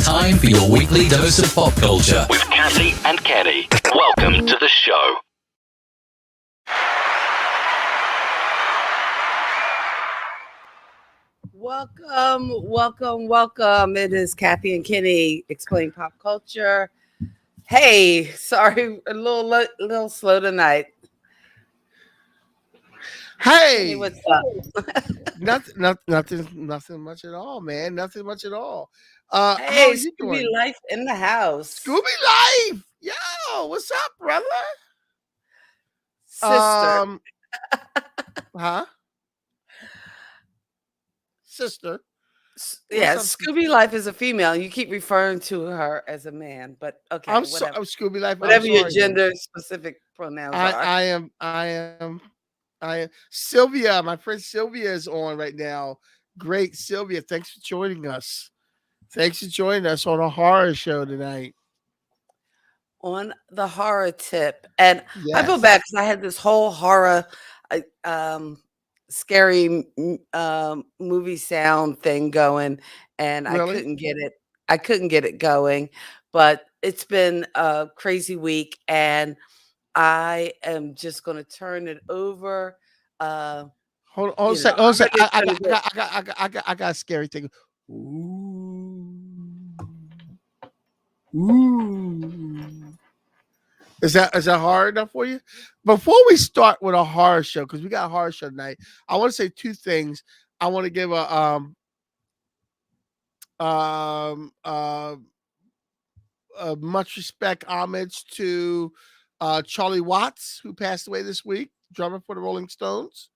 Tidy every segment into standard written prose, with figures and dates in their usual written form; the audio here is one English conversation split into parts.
time for your weekly dose of pop culture with Cassie and Kenny. Welcome to the show. Welcome. It is Kathy and Kenny, Explain Pop Culture. Hey, sorry, a little slow tonight. Hey, what's up? nothing much at all, man. Nothing much at all. How Hey, are you Scooby doing? Life in the house. Scooby Life, yo, what's up, brother? Sister. Huh? Sister. Yeah, What's up, Scooby Life is a female. You keep referring to her as a man, but okay, I'm whatever. Scooby Life. Whatever I'm your sorry, gender specific pronouns are. I am. Sylvia, my friend Sylvia is on right now. Great, Sylvia. Thanks for joining us. Thanks for joining us on a horror show tonight. On the horror tip, and Yes. I feel bad because I had this whole horror, scary movie sound thing going, and Really? I couldn't get it going, but it's been a crazy week, and I am just going to turn it over. Hold on a second. I got a scary thing. Ooh. Is that hard enough for you? Before we start with a horror show, because we got a horror show tonight, I want to say two things. I want to give a much respect homage to Charlie Watts, who passed away this week, drummer for the Rolling Stones.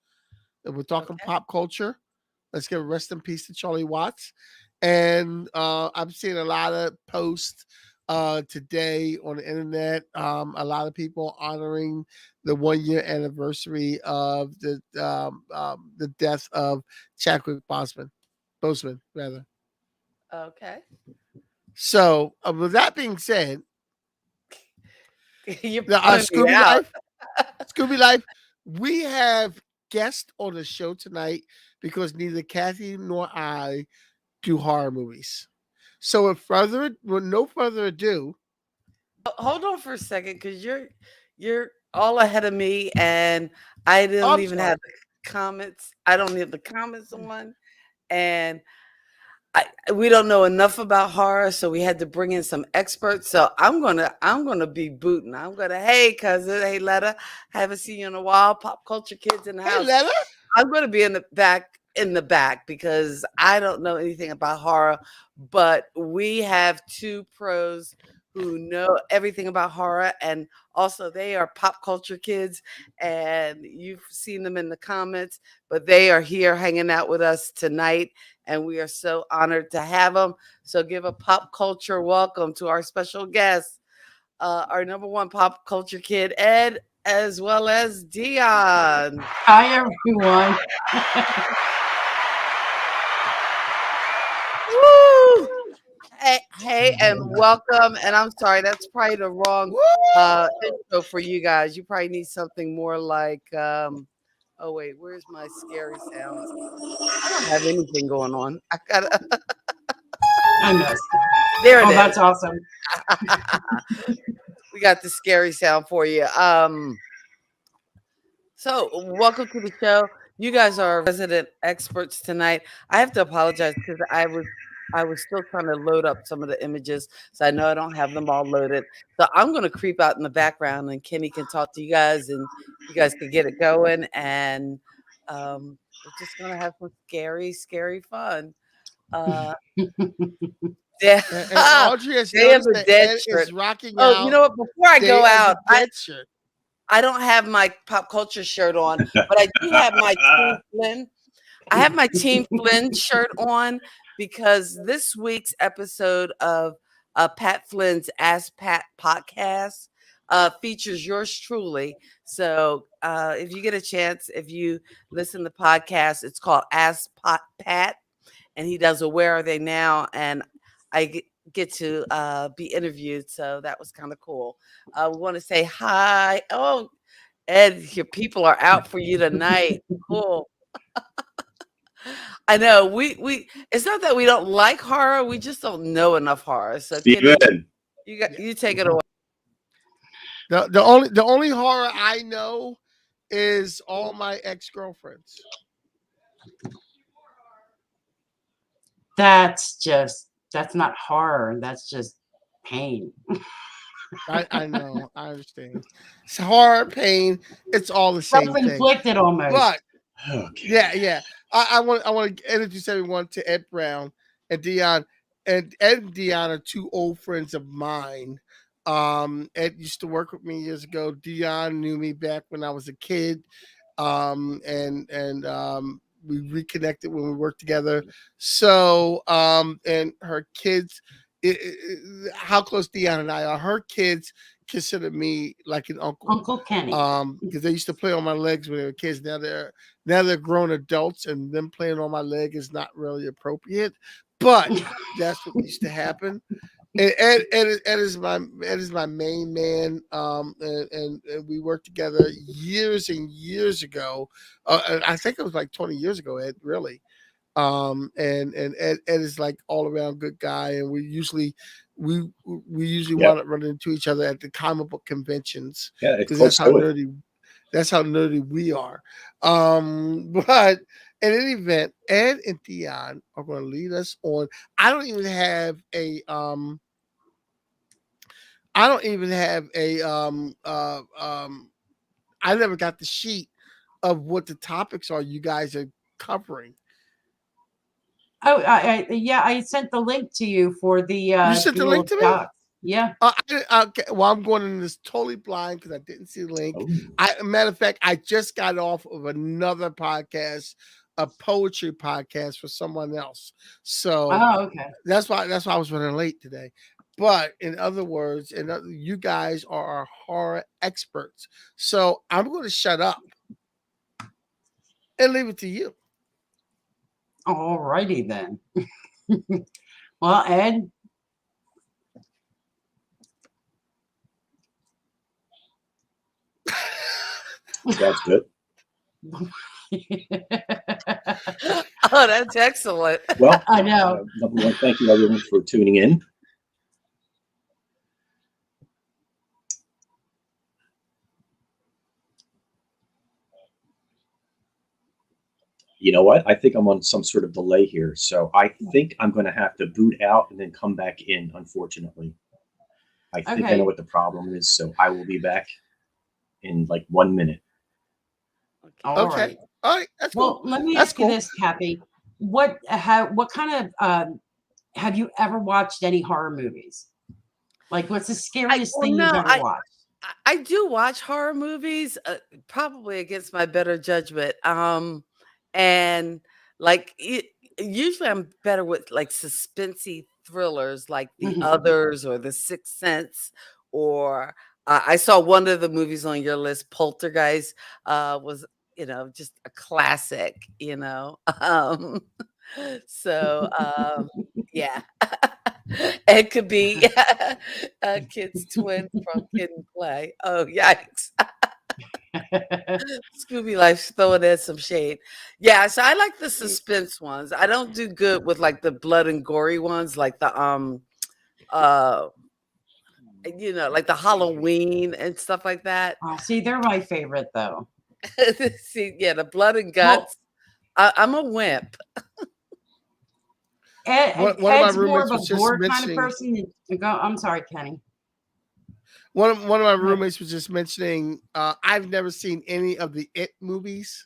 And we're talking pop culture. Let's give a rest in peace to Charlie Watts. And I'm seeing a lot of posts today on the internet. A lot of people honoring the 1 year anniversary of the death of Chadwick Boseman, rather. Okay. So with that being said, You're Scooby Life, we have guests on the show tonight because neither Kathy nor I do horror movies. So with no further ado, hold on for a second, because you're all ahead of me, and I didn't even have the comments. I don't have the comments on, and we don't know enough about horror, so we had to bring in some experts. So I'm gonna be booting. I'm gonna, hey cousin, hey Letta, haven't seen you in a while. Pop Culture Kids in the house. Hey Letta, I'm gonna be in the back because I don't know anything about horror, but we have two pros who know everything about horror, and also they are pop culture kids, and you've seen them in the comments, but they are here hanging out with us tonight, and we are so honored to have them. So give a pop culture welcome to our special guest, our number one pop culture kid, Ed, as well as Dyonne. Hi, everyone. Woo! Hey, and welcome. And I'm sorry, that's probably the wrong intro for you guys. You probably need something more like, oh wait, where's my scary sounds? I don't have anything going on. I gotta. I missed. There it is. That's awesome. We got the scary sound for you. So welcome to the show. You guys are resident experts tonight. I have to apologize because I was still trying to load up some of the images, so I know I don't have them all loaded. So I'm going to creep out in the background, and Kenny can talk to you guys, and you guys can get it going. And we're just going to have some scary, scary fun. Yeah, and Audrey has noticed that Ed is rocking out. Oh, you know what? Before I go out, shirt. I don't have my pop culture shirt on, but I do have my Team Flynn. I have my Team Flynn shirt on because this week's episode of Pat Flynn's Ask Pat podcast features yours truly. So if you get a chance, if you listen to the podcast, it's called Ask Pat, and he does a Where Are They Now? And I get to be interviewed, so that was kind of cool. We want to say hi. Oh, Ed, your people are out for you tonight. Cool. I know we. It's not that we don't like horror. We just don't know enough horror. So, Kenny, Steven. you take it away. The only horror I know is all my ex-girlfriends. That's not horror. That's just pain. I know, I understand. It's horror, pain, it's all the same thing. Self-inflicted almost. But Okay. yeah. I want to introduce everyone to Ed Brown and Dyonne. And Ed and Dyonne are two old friends of mine. Ed used to work with me years ago. Dyonne knew me back when I was a kid. And we reconnected when we worked together. So and her kids, how close Dyonne and I are, her kids consider me like an uncle. Uncle Kenny. Because they used to play on my legs when they were kids. Now they're grown adults, and them playing on my leg is not really appropriate. But that's what used to happen. And Ed is my main man. And we worked together years and years ago. I think it was like 20 years ago, Ed, really. And Ed is like all around good guy, and we usually wind up running into each other at the comic book conventions. Yeah, it's because close. that's how nerdy we are. But in any event, Ed and Dyonne are going to lead us on. I don't even have a I never got the sheet of what the topics are you guys are covering. Oh, I sent the link to you for the. You sent the link to me? Docs. Yeah. Okay. Well, I'm going in this totally blind because I didn't see the link. Matter of fact, I just got off of another podcast, a poetry podcast for someone else. So okay. That's why I was running late today. But in other words, you guys are our horror experts. So I'm going to shut up and leave it to you. All righty then. Well, Ed. That's good. Oh, that's excellent. Well, I know. Number one, thank you everyone for tuning in. You know what? I think I'm on some sort of delay here. So I think I'm going to have to boot out and then come back in, unfortunately. I think I know what the problem is. So I will be back in like 1 minute. All right. That's cool. Let me ask you this, Kathy. What kind of have you ever watched any horror movies? Like, what's the scariest thing you've ever watched? I do watch horror movies, probably against my better judgment. And like usually I'm better with like suspensey thrillers like The Others or The Sixth Sense, or I saw one of the movies on your list, Poltergeist, was just a classic, so yeah. It could be a kid's twin from Kid and Play. Oh, yikes. Scooby Life's throwing in some shade. Yeah, so I like the suspense ones. I don't do good with like the blood and gory ones, like the like the Halloween and stuff like that. Oh, see, they're my favorite though. See, yeah, the blood and guts. I'm a wimp. Ed's more of a gore kind of person. I'm sorry, Kenny. One of my roommates was just mentioning I've never seen any of the It movies,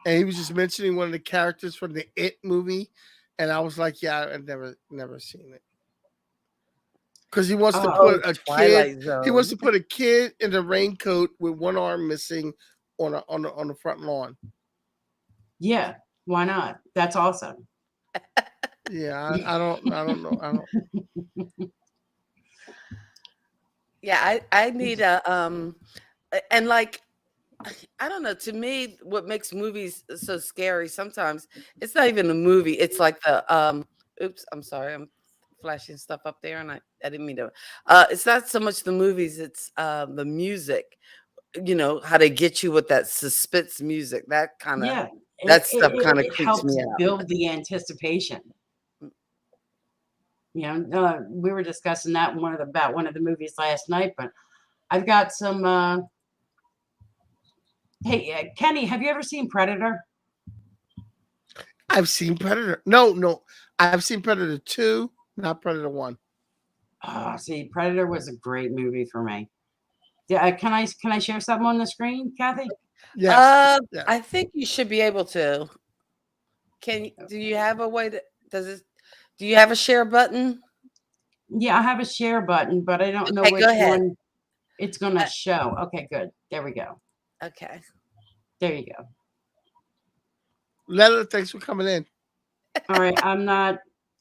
and he was just mentioning one of the characters from the It movie, and I was like, yeah, I've never seen it, because he wants to put a kid. He wants to put a kid in a raincoat with one arm missing on the front lawn. Yeah, why not? That's awesome. Yeah, I don't know. Yeah, I need a and like I don't know, to me what makes movies so scary sometimes, it's not even a movie, it's like the oops, I'm sorry, I'm flashing stuff up there and I didn't mean to. It's not so much the movies, it's the music, how they get you with that suspense music, that kind of That stuff kind of it creeps helps me out. build the anticipation. We were discussing that in about one of the movies last night, but I've got some. Hey, Kenny, have you ever seen Predator? I've seen Predator. No, I've seen Predator 2, not Predator 1. Oh, see, Predator was a great movie for me. Yeah, can I share something on the screen, Kathy? Yes. Yes. I think you should be able to. Do you have a way to? Do you have a share button? Yeah, I have a share button, but I don't know Okay, which go ahead. one it's going to show. Okay, good. There we go. Okay. There you go. Leonard, thanks for coming in. All right, I'm not.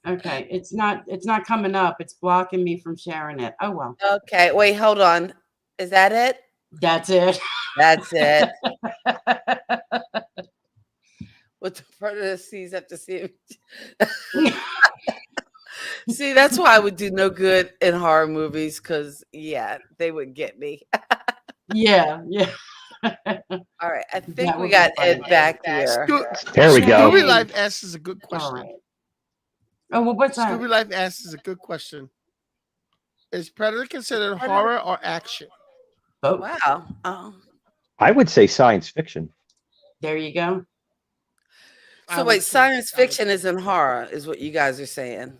Okay, it's not coming up. It's blocking me from sharing it. Oh well. Okay, wait, hold on. Is that it? That's it. That's it. What the Predator sees after seeing. See, that's why I would do no good in horror movies, because they would get me. Yeah. All right, I think That we would got be Ed funny. back here. There we go. Scooby Life asks is a good All question. right. Oh well, what's that? Scooby Life asks is a good question. Is Predator considered horror or action? Both. Wow. I would say science fiction. There you go. So wait, science fiction isn't horror, is what you guys are saying?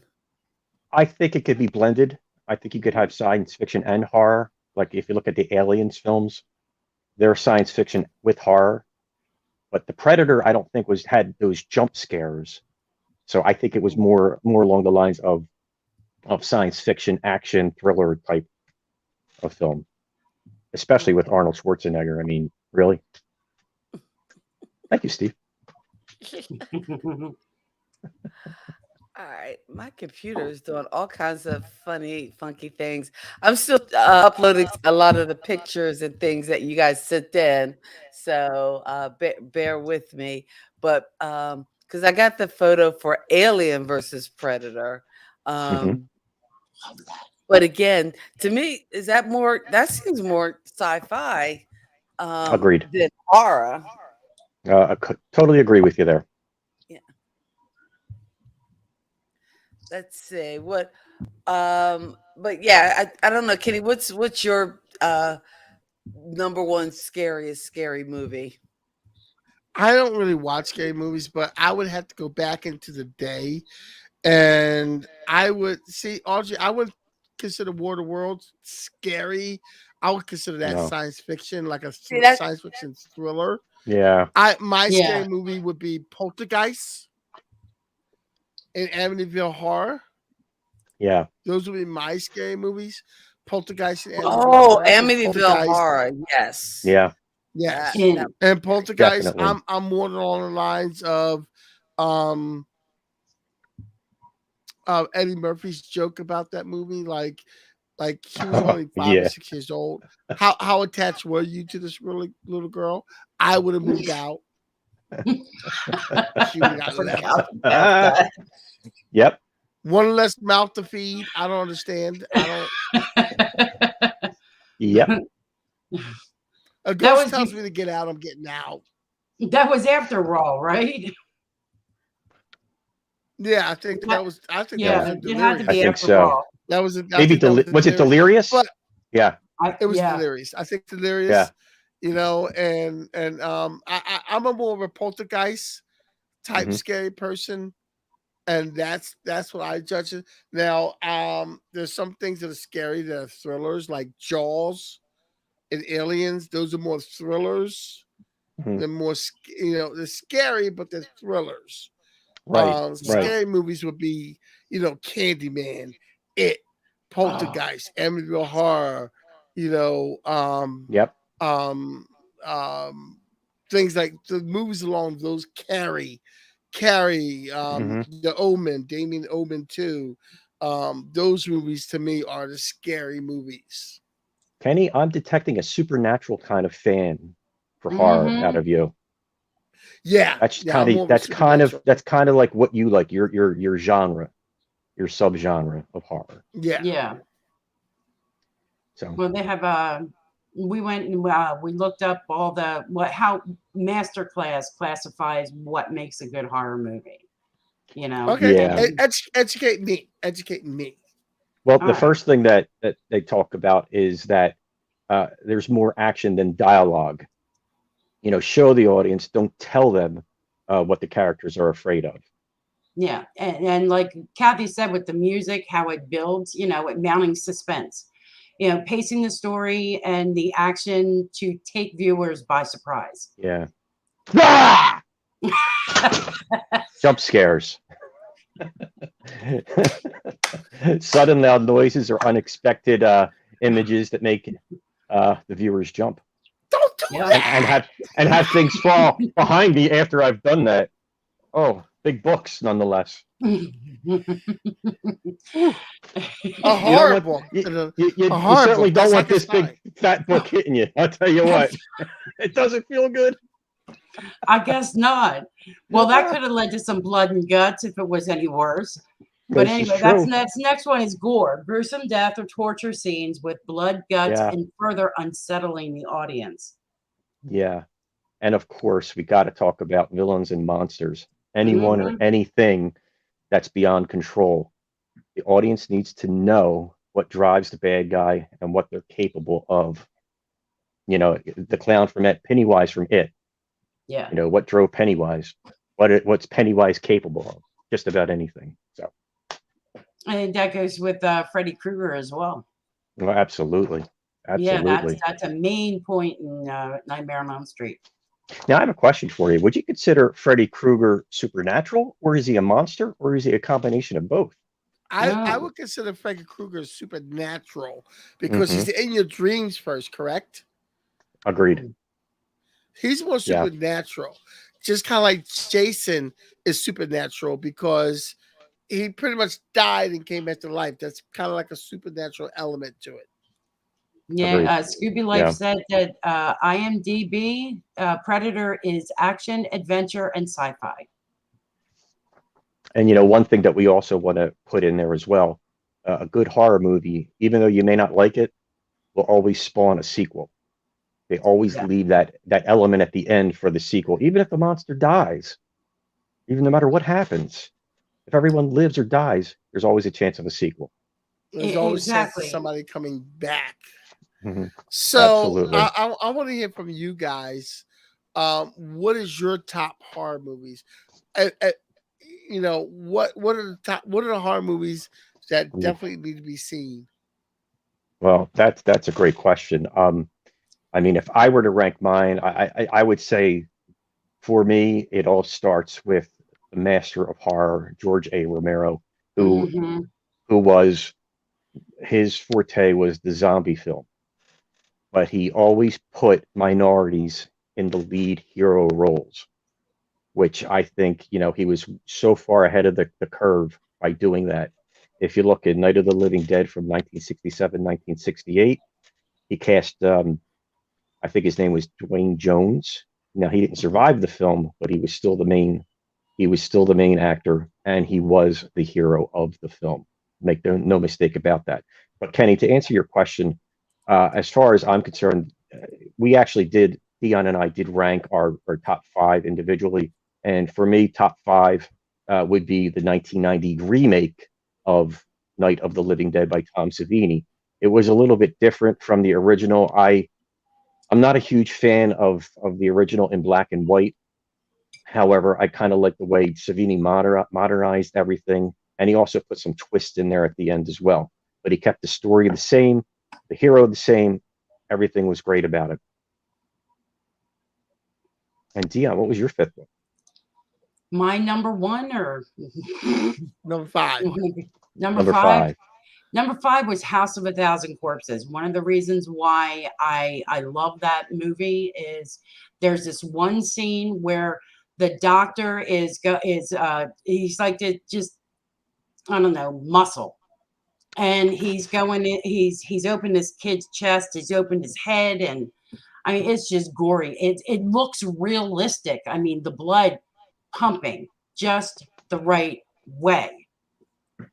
I think it could be blended. I think you could have science fiction and horror. Like if you look at the Aliens films, they're science fiction with horror. But the Predator, I don't think had those jump scares. So I think it was more along the lines of science fiction, action, thriller type of film, especially with Arnold Schwarzenegger. I mean, really? Thank you, Steve. All right, my computer is doing all kinds of funny, funky things. I'm still uploading a lot of the pictures and things that you guys sent in, so bear with me. But because I got the photo for Alien versus Predator, but again, to me, that seems more sci-fi Agreed. than horror. I totally agree with you there. Yeah. Let's see what, but yeah, I don't know, Kenny. What's your number one scary movie? I don't really watch scary movies, but I would have to go back into the day, and I would see Audrey. I would consider War of the Worlds scary. I would consider that science fiction, like a science fiction thriller. Yeah. My scary movie would be Poltergeist and Amityville Horror. Yeah. Those would be my scary movies. Poltergeist and Amityville Horror. Yes. Yeah. Yes. Yeah. And Poltergeist, Definitely. I'm more along the lines of Eddie Murphy's joke about that movie, like he was only 5 or 6 years old. How attached were you to this really little girl? I would have moved out. She would have left. Yep. One less mouth to feed. I don't understand. Yep. A ghost tells me to get out. I'm getting out. That was after all, right? Yeah, I think that was. I think yeah, that was it had to be I think after so. all. That was Maybe was it Delirious? But yeah, it was Delirious. I think Delirious. Yeah. You know, and I'm a more of a Poltergeist type scary person, and that's what I judge it. Now, there's some things that are scary that are thrillers, like Jaws and Aliens. Those are more thrillers. They're more, they're scary, but they're thrillers. Right. Scary movies would be, Candyman, It, Poltergeist, Amityville Horror, Yep. Things like the movies along those Carrie, The Omen, Damien Omen 2. Those movies to me are the scary movies. Kenny, I'm detecting a supernatural kind of fan for horror out of you. Yeah, that's kind of like what you like, your genre, your subgenre of horror. Yeah. Yeah. So well, they have we went and we looked up all the how Masterclass classifies what makes a good horror movie. You know. Okay. Yeah. Educate me. Educate me. Well, All the right. first thing that they talk about is that there's more action than dialogue. You know, show the audience, don't tell them what the characters are afraid of. Yeah, and like Kathy said, with the music, how it builds, you know, it mounting suspense, you know, pacing the story and the action to take viewers by surprise. Yeah. Ah! Jump scares. Sudden loud noises or unexpected images that make the viewers jump. Don't do Yeah. that. And have things fall behind me after I've done that. Oh, big books nonetheless. A horror book. You A horror certainly book. don't That's want like a this big sign. fat book hitting you. I'll tell you what. It doesn't feel good. I guess not. Well, that could have led to some blood and guts if it was any worse. But This is anyway, true. that's next one is gore, gruesome death or torture scenes with blood, guts, Yeah. and further unsettling the audience. Yeah. And of course, we got to talk about villains and monsters. Anyone or Mhm. anything that's beyond control. The audience needs to know what drives the bad guy and what they're capable of. You know, the clown from It, Pennywise from It. Yeah. You know, what drove Pennywise? What's Pennywise capable of? Just about anything. So, And that goes with Freddy Krueger as well. well, absolutely. Yeah, Absolutely. that's a main point in Nightmare on Elm Street. Now, I have a question for you. Would you consider Freddy Krueger supernatural, or is he a monster, or is he a combination of both? I Oh. would consider Freddy Krueger supernatural because he's Mhm. in your dreams first, correct? Agreed. He's more Yeah. supernatural. Just kind of like Jason is supernatural because he pretty much died and came back to life. That's kind of like a supernatural element to it. Yeah, Agreed. Scooby Life Yeah. said that IMDb Predator is action, adventure, and sci-fi. And you know, one thing that we also want to put in there as well, a good horror movie, even though you may not like it, will always spawn a sequel. They always Yeah. leave that element at the end for the sequel, even if the monster dies, even no matter what happens. If everyone lives or dies, there's always a chance of a sequel. There's always a chance of Exactly. somebody coming back. Mhm. So Absolutely. I want to hear from you guys. What is your top horror movies? You know, what are the top? What are the horror movies that Ooh. definitely need to be seen? Well, that's a great question. I mean, if I were to rank mine, I would say for me, it all starts with the master of horror, George A. Romero, who Hmm. was his forte was the zombie film, but he always put minorities in the lead hero roles, which I think, you know, he was so far ahead of the curve by doing that. If you look at Night of the Living Dead from 1967, 1968, he cast, I think his name was Dwayne Jones. Now he didn't survive the film, but he was still the main. He was still the main actor, and he was the hero of the film. Make no mistake about that. But Kenny, to answer your question, as far as I'm concerned, we actually did. Dyonne and I did rank our top five individually, and for me, top five would be the 1990 remake of Night of the Living Dead by Tom Savini. It was a little bit different from the original. I'm not a huge fan of the original in black and white. However, I kind of like the way Savini modernized everything, and he also put some twist in there at the end as well. But he kept the story the same, the hero the same. Everything was great about it. And Dyonne, what was your fifth one? My number one or Number 5. number Number five? five. Number 5 was House of a Thousand Corpses. One of the reasons why I love that movie is there's this one scene where the doctor is he's like just I don't know, muscle. And he's going in, he's opened his kid's chest, he's opened his head, and I mean it's just gory. It looks realistic. I mean the blood pumping just the right way.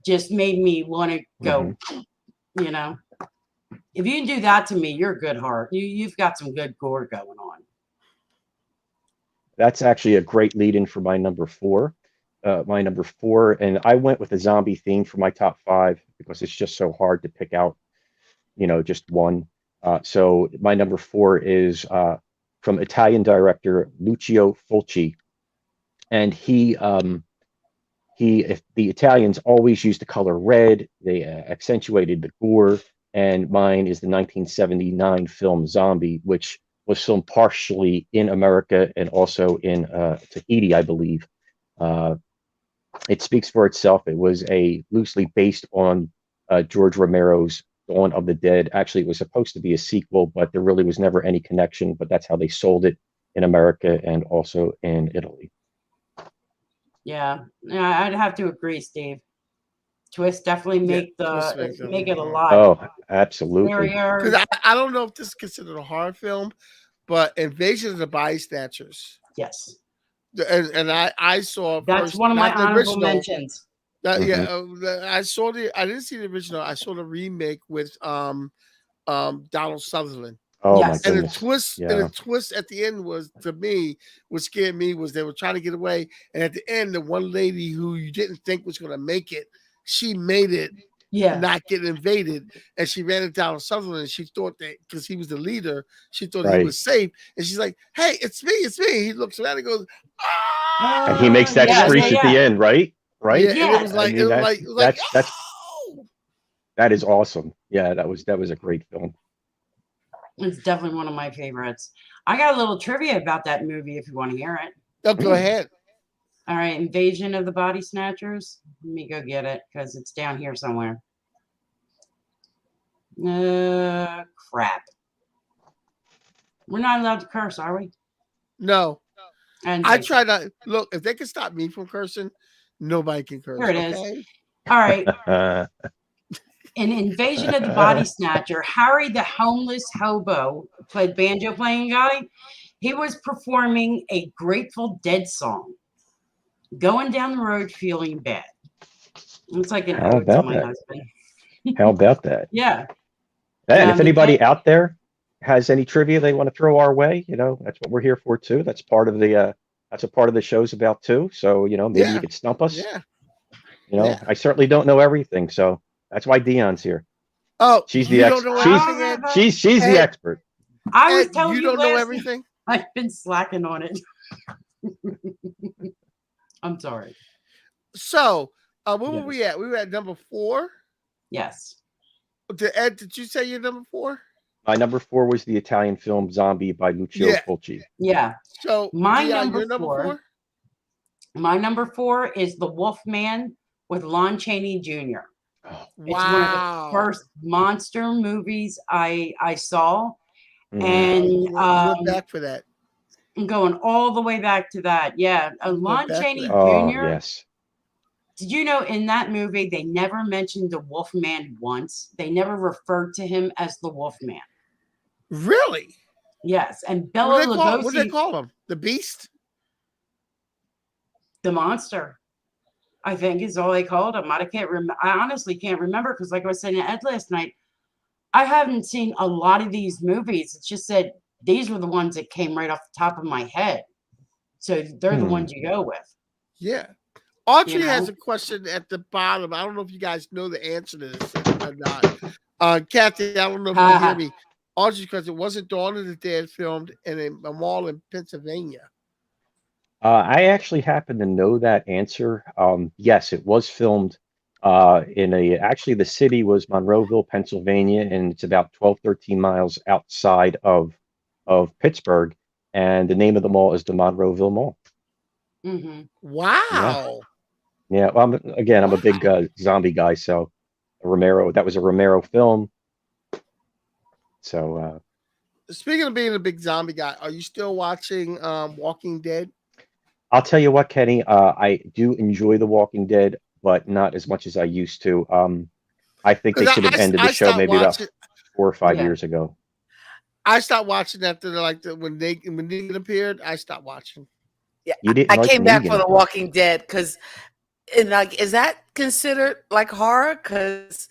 Just made me want to Mhm. go, you know. If you can do that to me, you're good heart. You've got some good gore going on. That's actually a great lead-in for my number four. And I went with a zombie theme for my top five because it's just so hard to pick out, just one. So my number four is from Italian director Lucio Fulci, and if the Italians always used the color red, they accentuated the gore. And mine is the 1979 film Zombie, which was filmed partially in America and also in Tahiti, I believe. It speaks for itself. It was loosely based on George Romero's Dawn of the Dead. Actually, it was supposed to be a sequel, but there really was never any connection. But that's how they sold it in America and also in Italy. Yeah, I'd have to agree, Steve. Twists definitely make it a lot. Oh, absolutely. Because I don't know if this is considered a horror film, but Invasion of the Body Snatchers. Yes. And I saw that's first, one of my honorable original mentions. Yeah, I saw I didn't see the original. I saw the remake with Donald Sutherland. Oh yes. my goodness! And the twist at the end was, to me, what scared me was they were trying to get away, and at the end, the one lady who you didn't think was going to make it, she made it. Yeah. Not get invaded, and she ran it down Sutherland. And she thought that because he was the leader, she thought he was safe. And she's like, "Hey, it's me, it's me." He looks around and goes, "Ah!" And he makes that screech at the end, right? Right? Yeah. It was like, that is awesome. Yeah, that was a great film. It's definitely one of my favorites. I got a little trivia about that movie if you want to hear it. Oh, go ahead. All right, Invasion of the Body Snatchers. Let me go get it because it's down here somewhere. Crap. We're not allowed to curse, are we? No. And I try to look. If they can stop me from cursing, nobody can curse. Here it is. All right. In Invasion of the Body Snatcher, Harry the homeless hobo, played banjo playing guy, he was performing a Grateful Dead song. Going down the road feeling bad. It's like an ode to my husband. How about that? Yeah. And if anybody out there has any trivia they want to throw our way, that's what we're here for too. That's part of the that's a part of the show's about too. So, maybe you could stump us. Yeah. I certainly don't know everything, so that's why Dionne's here. Oh, she's the expert. She's the expert. I was telling you don't know everything. I've been slacking on it. I'm sorry. So, where were we at? We were at number 4. Yes. Ed, did you say your number 4? My number 4 was the Italian film Zombie by Lucio Fulci. Yeah. So, my number number 4. My number 4 is The Wolfman with Lon Chaney Jr. Wow. It's one of the first monster movies I saw. And you went back for that. I'm going all the way back to that. Yeah. Lon Chaney Jr. Oh, yes. Did you know in that movie they never mentioned the Wolfman once? They never referred to him as the Wolfman. Really? Yes. And Bela Lugosi. What do they call him? The Beast? The Monster, I think, is all they called him. I honestly can't remember because, like I was saying to Ed last night, I haven't seen a lot of these movies. It's just that these were the ones that came right off the top of my head. So they're the ones you go with. Yeah. Audrey has a question at the bottom. I don't know if you guys know the answer to this or not. Kathy, I don't know if you hear me. Audrey, because it wasn't Dawn of the Dead filmed in a mall in Pennsylvania. I actually happen to know that answer. Yes, it was filmed actually the city was Monroeville, Pennsylvania, and it's about 12, 13 miles outside of Pittsburgh. And the name of the mall is the Monroeville Mall. Mm-hmm. Wow. Yeah. Well, I'm a big zombie guy. So that was a Romero film. So speaking of being a big zombie guy, are you still watching Walking Dead? I'll tell you what, Kenny, I do enjoy The Walking Dead, but not as much as I used to. I think they should have ended the show maybe about 4 or 5 years ago. I stopped watching after when Negan appeared. I stopped watching. Yeah, I came back for The Walking Dead because, is that considered like horror? Because,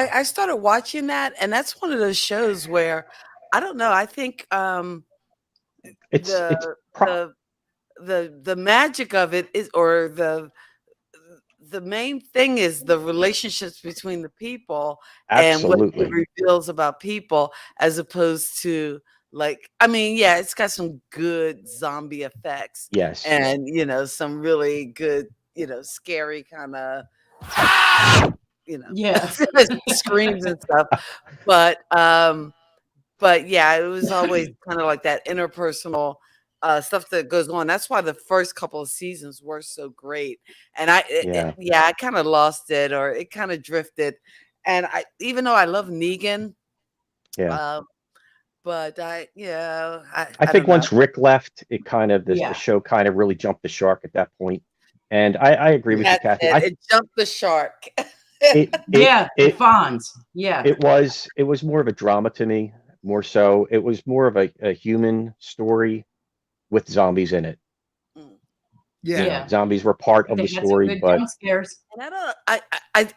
I started watching that, and that's one of those shows where I don't know. I think It's the the magic of it is, or the main thing is the relationships between the people and what it absolutely reveals about people, as opposed to, like, I mean, yeah, it's got some good zombie effects yes. and some really good, scary kind of Yeah. screams and stuff. But yeah, it was always kind of like that interpersonal stuff that goes on. That's why the first couple of seasons were so great. And Yeah. yeah, I kind of lost it, or it kind of drifted. And even though I love Negan, Yeah. but I I think don't know. once Rick left, it kind of the Yeah. show kind of really jumped the shark at that point. And I agree with you, That's Kathy. it. It jumped the shark. Yeah, the It Fonz. Yeah. it was more of a drama to me, more so. It was more of a human story with zombies in it. Mm. Yeah. Yeah. Zombies were part I of the think that's a story, good but jump scares. And I don't. I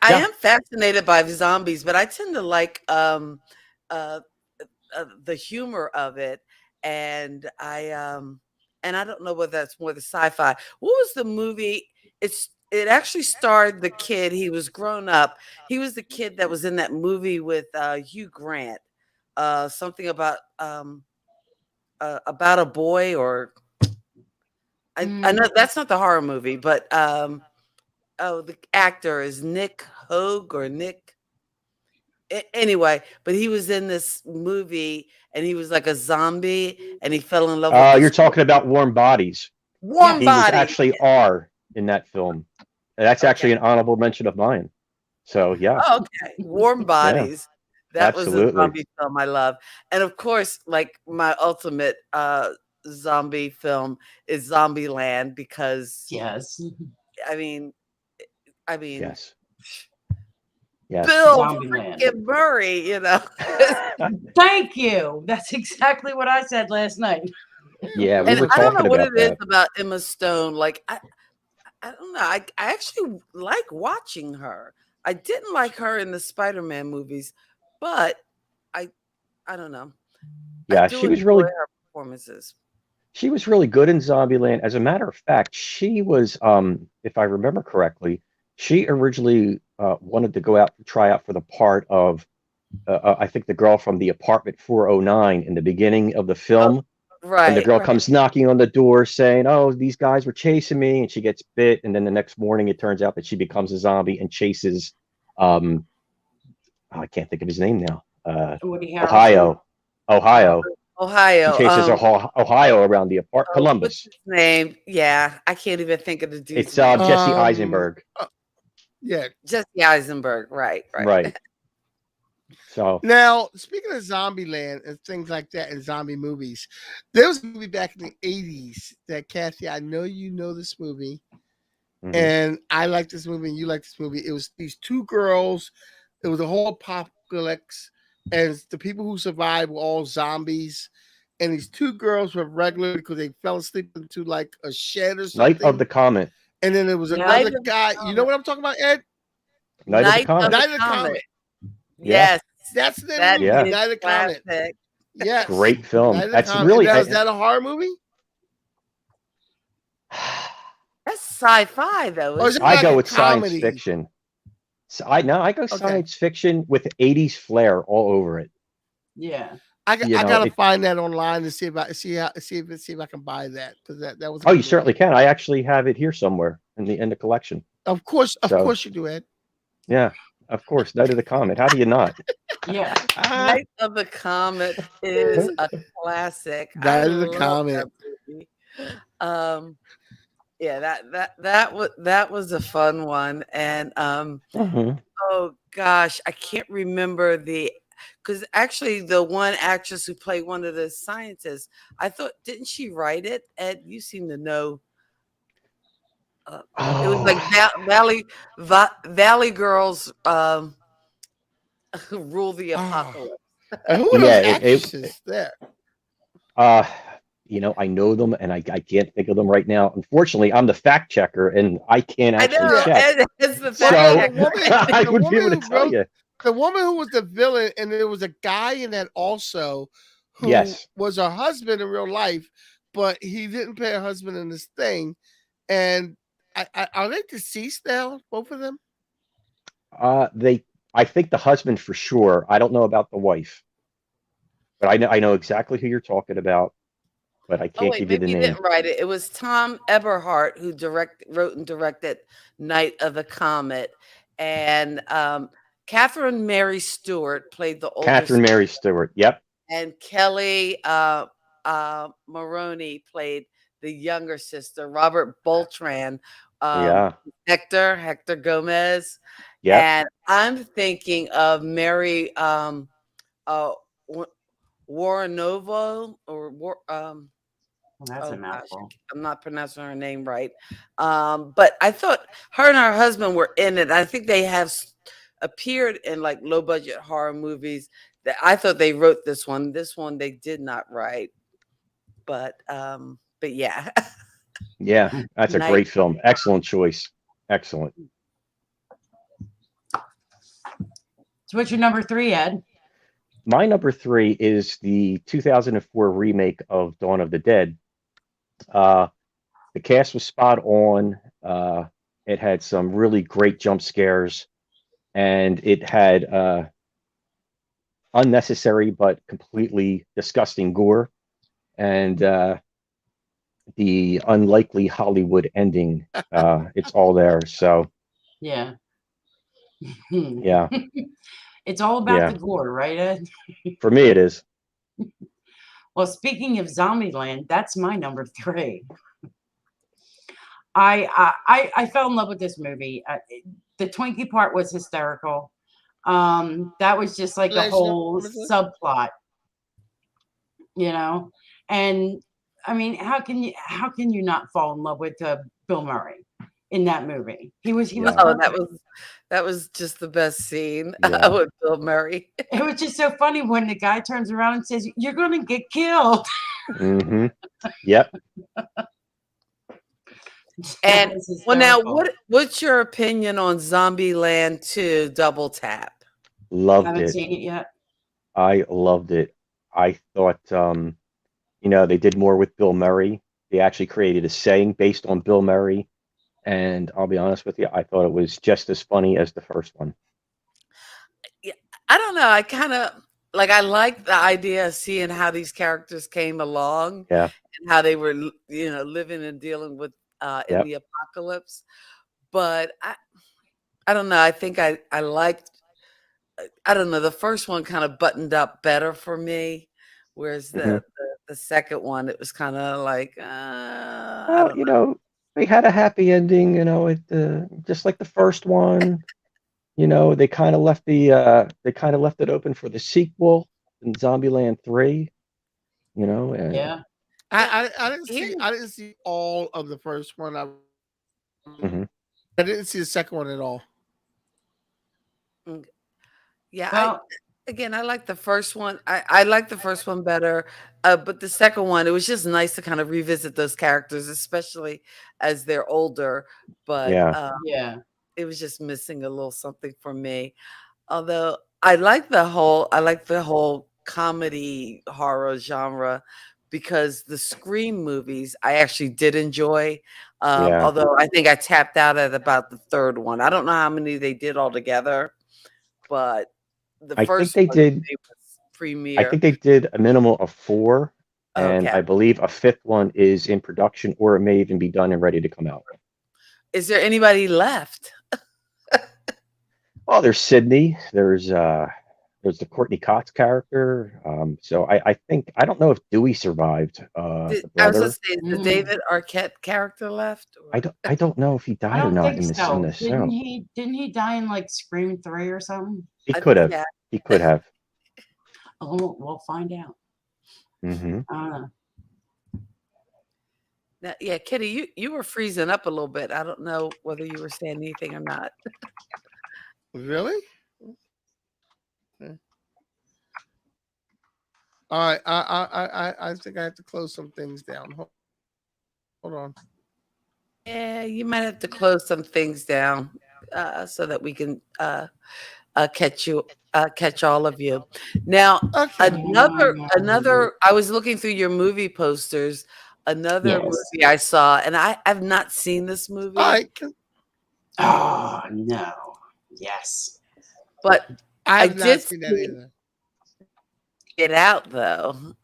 yeah, am fascinated by zombies, but I tend to like uh, the humor of it, and I don't know whether that's more the sci-fi. What was the movie? It actually starred the kid. He was grown up. He was the kid that was in that movie with Hugh Grant. Something about a boy, or I know that's not the horror movie, but the actor is Nick Hogue or Nick. Anyway, but he was in this movie and he was like a zombie and he fell in love with you're this talking about Warm Bodies. warm He was body. actually R in that film. And that's actually Okay. an honorable mention of mine. So yeah, Oh, okay. Warm yeah, Bodies. That was a absolutely. zombie film I love. And of course, like, my ultimate zombie film is Zombieland, because Yes. I mean Yes. Yes. Bill Zombieland. freaking Murray, Thank you. That's exactly what I said last night. Yeah, we And were I don't know talking what about it is that. about Emma Stone. Like, I don't know. I actually like watching her. I didn't like her in the Spider-Man movies, but I I don't know. I Yeah, do enjoy her performances. she was really good in Zombieland. As a matter of fact, she was, if I remember correctly, she originally wanted to go out and try out for the part of, I think, the girl from the apartment 409 in the beginning of the Oh, film. And the right. girl comes knocking on the door saying, "Oh, these guys were chasing me," and she gets bit. And then the next morning, it turns out that she becomes a zombie and chases, I can't think of his name now. Woody Harrelson. Ohio. She Ohio. chases Ohio around the What's Columbus. his name? Yeah, I can't even think of the dude's It's name. Jesse Eisenberg. Yeah. Jesse Eisenberg. Right. Right. So Now, speaking of Zombieland and things like that in zombie movies, there was a movie back in the 80s that, Kathy, I know you know this movie, and I like this movie and you like this movie. It was these two girls. It was a whole apocalypse, and the people who survived were all zombies. And these two girls were regular because they fell asleep into like a shed or something. Night of the Comet. And then there was Yeah. another Night of the guy. You know Comet. what I'm talking about, Ed? Night of the Comet. Night of the Comet. Yes, That's the that movie. Yeah. is Night of the Comet. classic. Yes. Great film. Night of the That's Comet. really Now, is that a horror movie? That's sci-fi, though. Or is Isn't it it? I like go a with science comedy? fiction. So I go Okay. science fiction with 80s flair all over it. Yeah. I You know, gotta it- find that online to see if I can buy that, because that was. a Oh, good you certainly movie. can. I actually have it here somewhere in the collection. Of course So- you do, Ed. Yeah, of course. Night of the Comet. How do you not? Yeah. Night of the Comet is a classic. I Night of the love Comet. that movie. Yeah, that was a fun one. And Mhm. oh gosh, I can't remember because actually the one actress who played one of the scientists, I thought, didn't she write it? Ed, you seem to know. It was like Valley Girls rule the apocalypse. And who are those Yeah, actresses there? I know them and I can't think of them right now. Unfortunately, I'm the fact checker and I can't I actually know. check. Ed is the So fact the woman- checker. I the would be woman able to who tell wrote- you. the woman who was the villain, and there was a guy in that also who Yes. was her husband in real life, but he didn't play her husband in this thing. And are they deceased now, both of them? I think the husband for sure. I don't know about the wife, but I know exactly who you're talking about, but I Oh can't wait, give you the maybe you name. didn't write it. It was Tom Eberhart who wrote and directed Night of the Comet, and Catherine Mary Stewart played the older Catherine Mary Stewart. Yep. and Kelly Maroney played the younger sister. Robert Beltran, Yeah. Hector Gomez, Yep. and I'm thinking of Mary uh, Wa- Warrenovo Well, that's oh a gosh, mouthful. I'm not pronouncing her name right. But I thought her and her husband were in it. I think they have appeared in like low budget horror movies. That I thought they wrote this one. This one they did not write. But yeah. Yeah. That's a Night. great film. Excellent choice. Excellent. So what's your number 3, Ed? My number 3 is the 2004 remake of Dawn of the Dead. The cast was spot on. It had some really great jump scares, and it had unnecessary but completely disgusting gore, and the unlikely Hollywood ending. It's all there. So Yeah. yeah, It's all about yeah. the gore, right, Ed? For me, it is. Well, speaking of Zombieland, that's my number 3. I fell in love with this movie. The Twinkie part was hysterical. That was just like a whole subplot, you know. And I mean, how can you not fall in love with Bill Murray in that movie? He was Yeah. Oh, perfect. that was just the best scene Yeah. with Bill Murray. It was just so funny when the guy turns around and says, "You're gonna get killed." Mm-hmm. Yep. And That was well, now hysterical. what's your opinion on Zombieland 2 Double Tap? Loved Haven't it. seen it yet. I loved it. I thought, they did more with Bill Murray. They actually created a saying based on Bill Murray. And I'll be honest with you, I thought it was just as funny as the first one. Yeah, I don't know. I kind of I like the idea of seeing how these characters came along Yeah. and how they were, living and dealing with in Yep. the apocalypse. But I don't know. I think I liked. I don't know. The first one kind of buttoned up better for me, whereas Hmm. the second one it was kind of like I Well, don't know. they had a happy ending, just like the first one. They kind of left it open for the sequel in Zombieland 3, and Yeah. Now, I didn't see all of the first one. mhm. I didn't see the second one at all. Yeah, Well, I like the first one. I like the first one better, but the second one, it was just nice to kind of revisit those characters, especially as they're older. But Yeah. yeah. it was just missing a little something for me. Although I like the whole comedy horror genre because the Scream movies I actually did enjoy. Yeah. Although I think I tapped out at about the third one. I don't know how many they did altogether, but the I think first they one to did. me was I premiere. think they did a minimum of 4, and Okay. I believe a fifth one is in production, or it may even be done and ready to come out. Is there anybody left? Well, there's Sydney. There's the Courtney Cox character. So I think I don't know if Dewey survived, the I was gonna brother. say, is the Mm. David Arquette character left? Or I don't know if he I died or don't not think in this in so. this film. Didn't he die in like Scream 3 or something? He I could think have. yeah. He could have. Oh, we'll find out. Hmm. I don't know. Now, yeah, Kitty, you were freezing up a little bit. I don't know whether you were saying anything or not. Really? Okay. All right. I think I have to close some things down. Hold on. Yeah, you might have to close some things down so that we can catch all of you. Now, Okay. another. I was looking through your movie posters. Another Yes. movie I saw, and I've not seen this All movie, right. Oh no. Yes. but I I have not did seen that see either. Get Out though.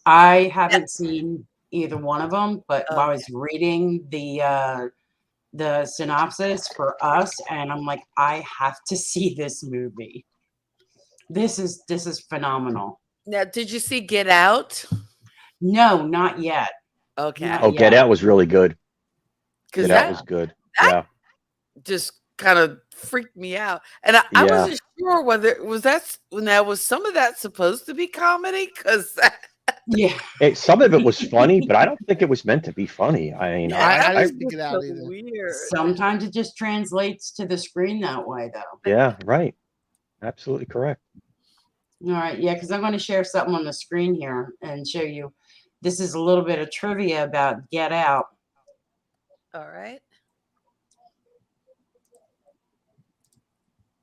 I haven't seen either one of them, but while I Okay. was reading the synopsis for Us, and I'm like, I have to see this movie. This is phenomenal. Now, did you see Get Out? No, not yet. Okay, Oh, Get Yeah. Out was really good. because Get Out that was good. that Yeah. just kind of freaked me out, and I Yeah. wasn't sure whether was some of that supposed to be comedy because Yeah. Some of it was funny, but I don't think it was meant to be funny. I mean, yeah, that I was didn't think just it so out either. weird. Sometimes it just translates to the screen that way, though. yeah, right. Absolutely correct. All right, yeah, because I'm going to share something on the screen here and show you. This is a little bit of trivia about Get Out. All right.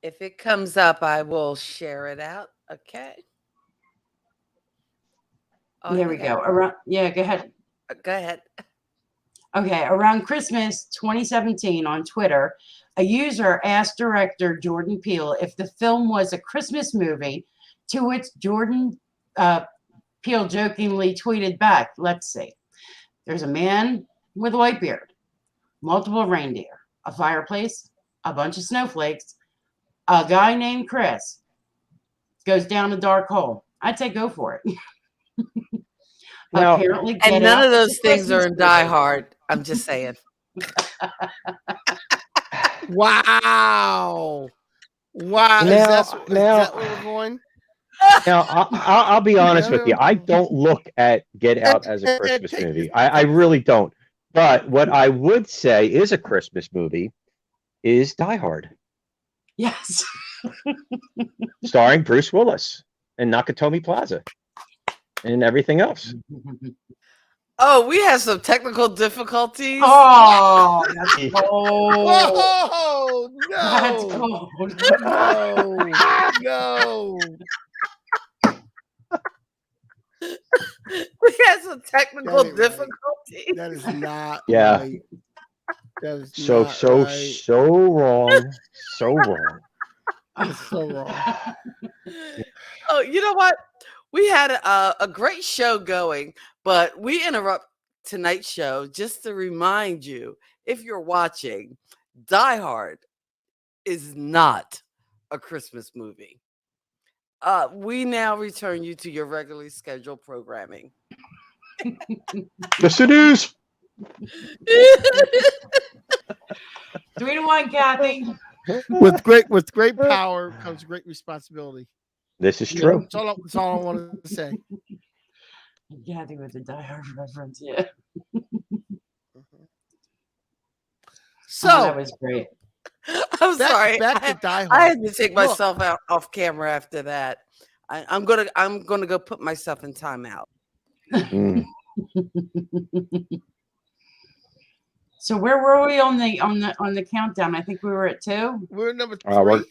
If it comes up, I will share it out. Okay. Oh, There we go. Around, yeah, go ahead. Go ahead. Okay, around Christmas 2017 on Twitter, a user asked director Jordan Peele if the film was a Christmas movie, to which Jordan Peele jokingly tweeted back, let's see. There's a man with a white beard, multiple reindeer, a fireplace, a bunch of snowflakes, a guy named Chris goes down a dark hole. I'd say go for it. Now, Apparently, And Get none Out of is a those things Christmas are in movie. Die Hard. I'm just saying. Wow. Wow. Now- Is that where we're going? now I'll be honest with you. I don't look at Get Out as a Christmas movie. I really don't. But what I would say is a Christmas movie is Die Hard, Yes. starring Bruce Willis and Nakatomi Plaza and everything else. Oh, we have some technical difficulties. Oh, that's cold. Whoa! That's No! cold. No! We have some technical That ain't right. difficulties. That is not Yeah. right. That is So not so right. so wrong. So wrong. That's so wrong. Oh, you know what? We had a great show going, but we interrupt tonight's show just to remind you, if you're watching, Die Hard is not a Christmas movie. We now return you to your regularly scheduled programming. Yes, it is. 3-1, Kathy. With great power comes great responsibility. This is true. That's all I wanted to say. Kathy with the Die Hard reference. Yeah. So that was great. I'm sorry. Back to Die Hard. I had to take Look. myself out off camera after that. I'm gonna go put myself in timeout. Mm. So where were we on the countdown? I think we were at 2. We're number 3. We're-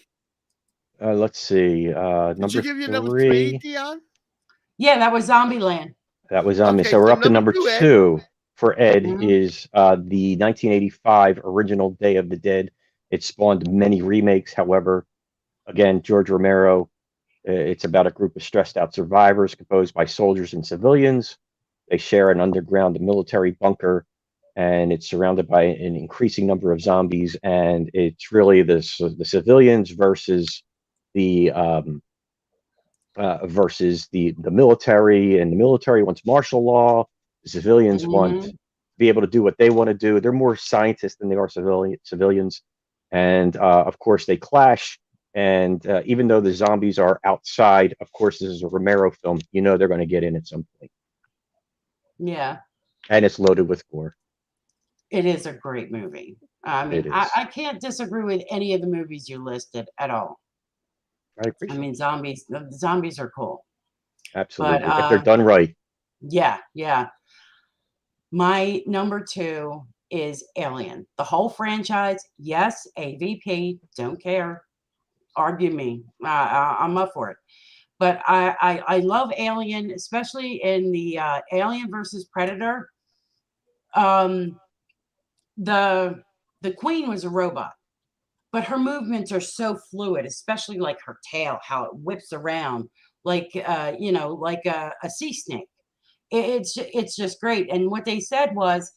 let's see. Did Number you give your number 3. 3, Dyonne? Yeah, that was Zombieland. That was on me. Okay, So we're so up to number number 2, Ed. 2 for Ed Mhm. is the 1985 original Day of the Dead. It spawned many remakes. However, again, George Romero, it's about a group of stressed out survivors composed by soldiers and civilians. They share an underground military bunker, and it's surrounded by an increasing number of zombies. And it's really the civilians versus the military, and the military wants martial law. The civilians want to be able to do what they want to do. They're more scientists than they are civilians, and of course they clash. And even though the zombies are outside, of course this is a Romero film. You know they're going to get in at some point, Yeah, and it's loaded with gore. it is a great movie. I mean, It is. I can't disagree with any of the movies you listed at all. I appreciate I mean, the zombies are cool. absolutely but, if they're done right. Yeah. My number 2 is Alien. The whole franchise, yes, AVP, don't care. Argue me. I'm up for it. But I love Alien, especially in the Alien versus Predator. The Queen was a robot, but her movements are so fluid, especially like her tail, how it whips around like like a sea snake. It's just great. And what they said was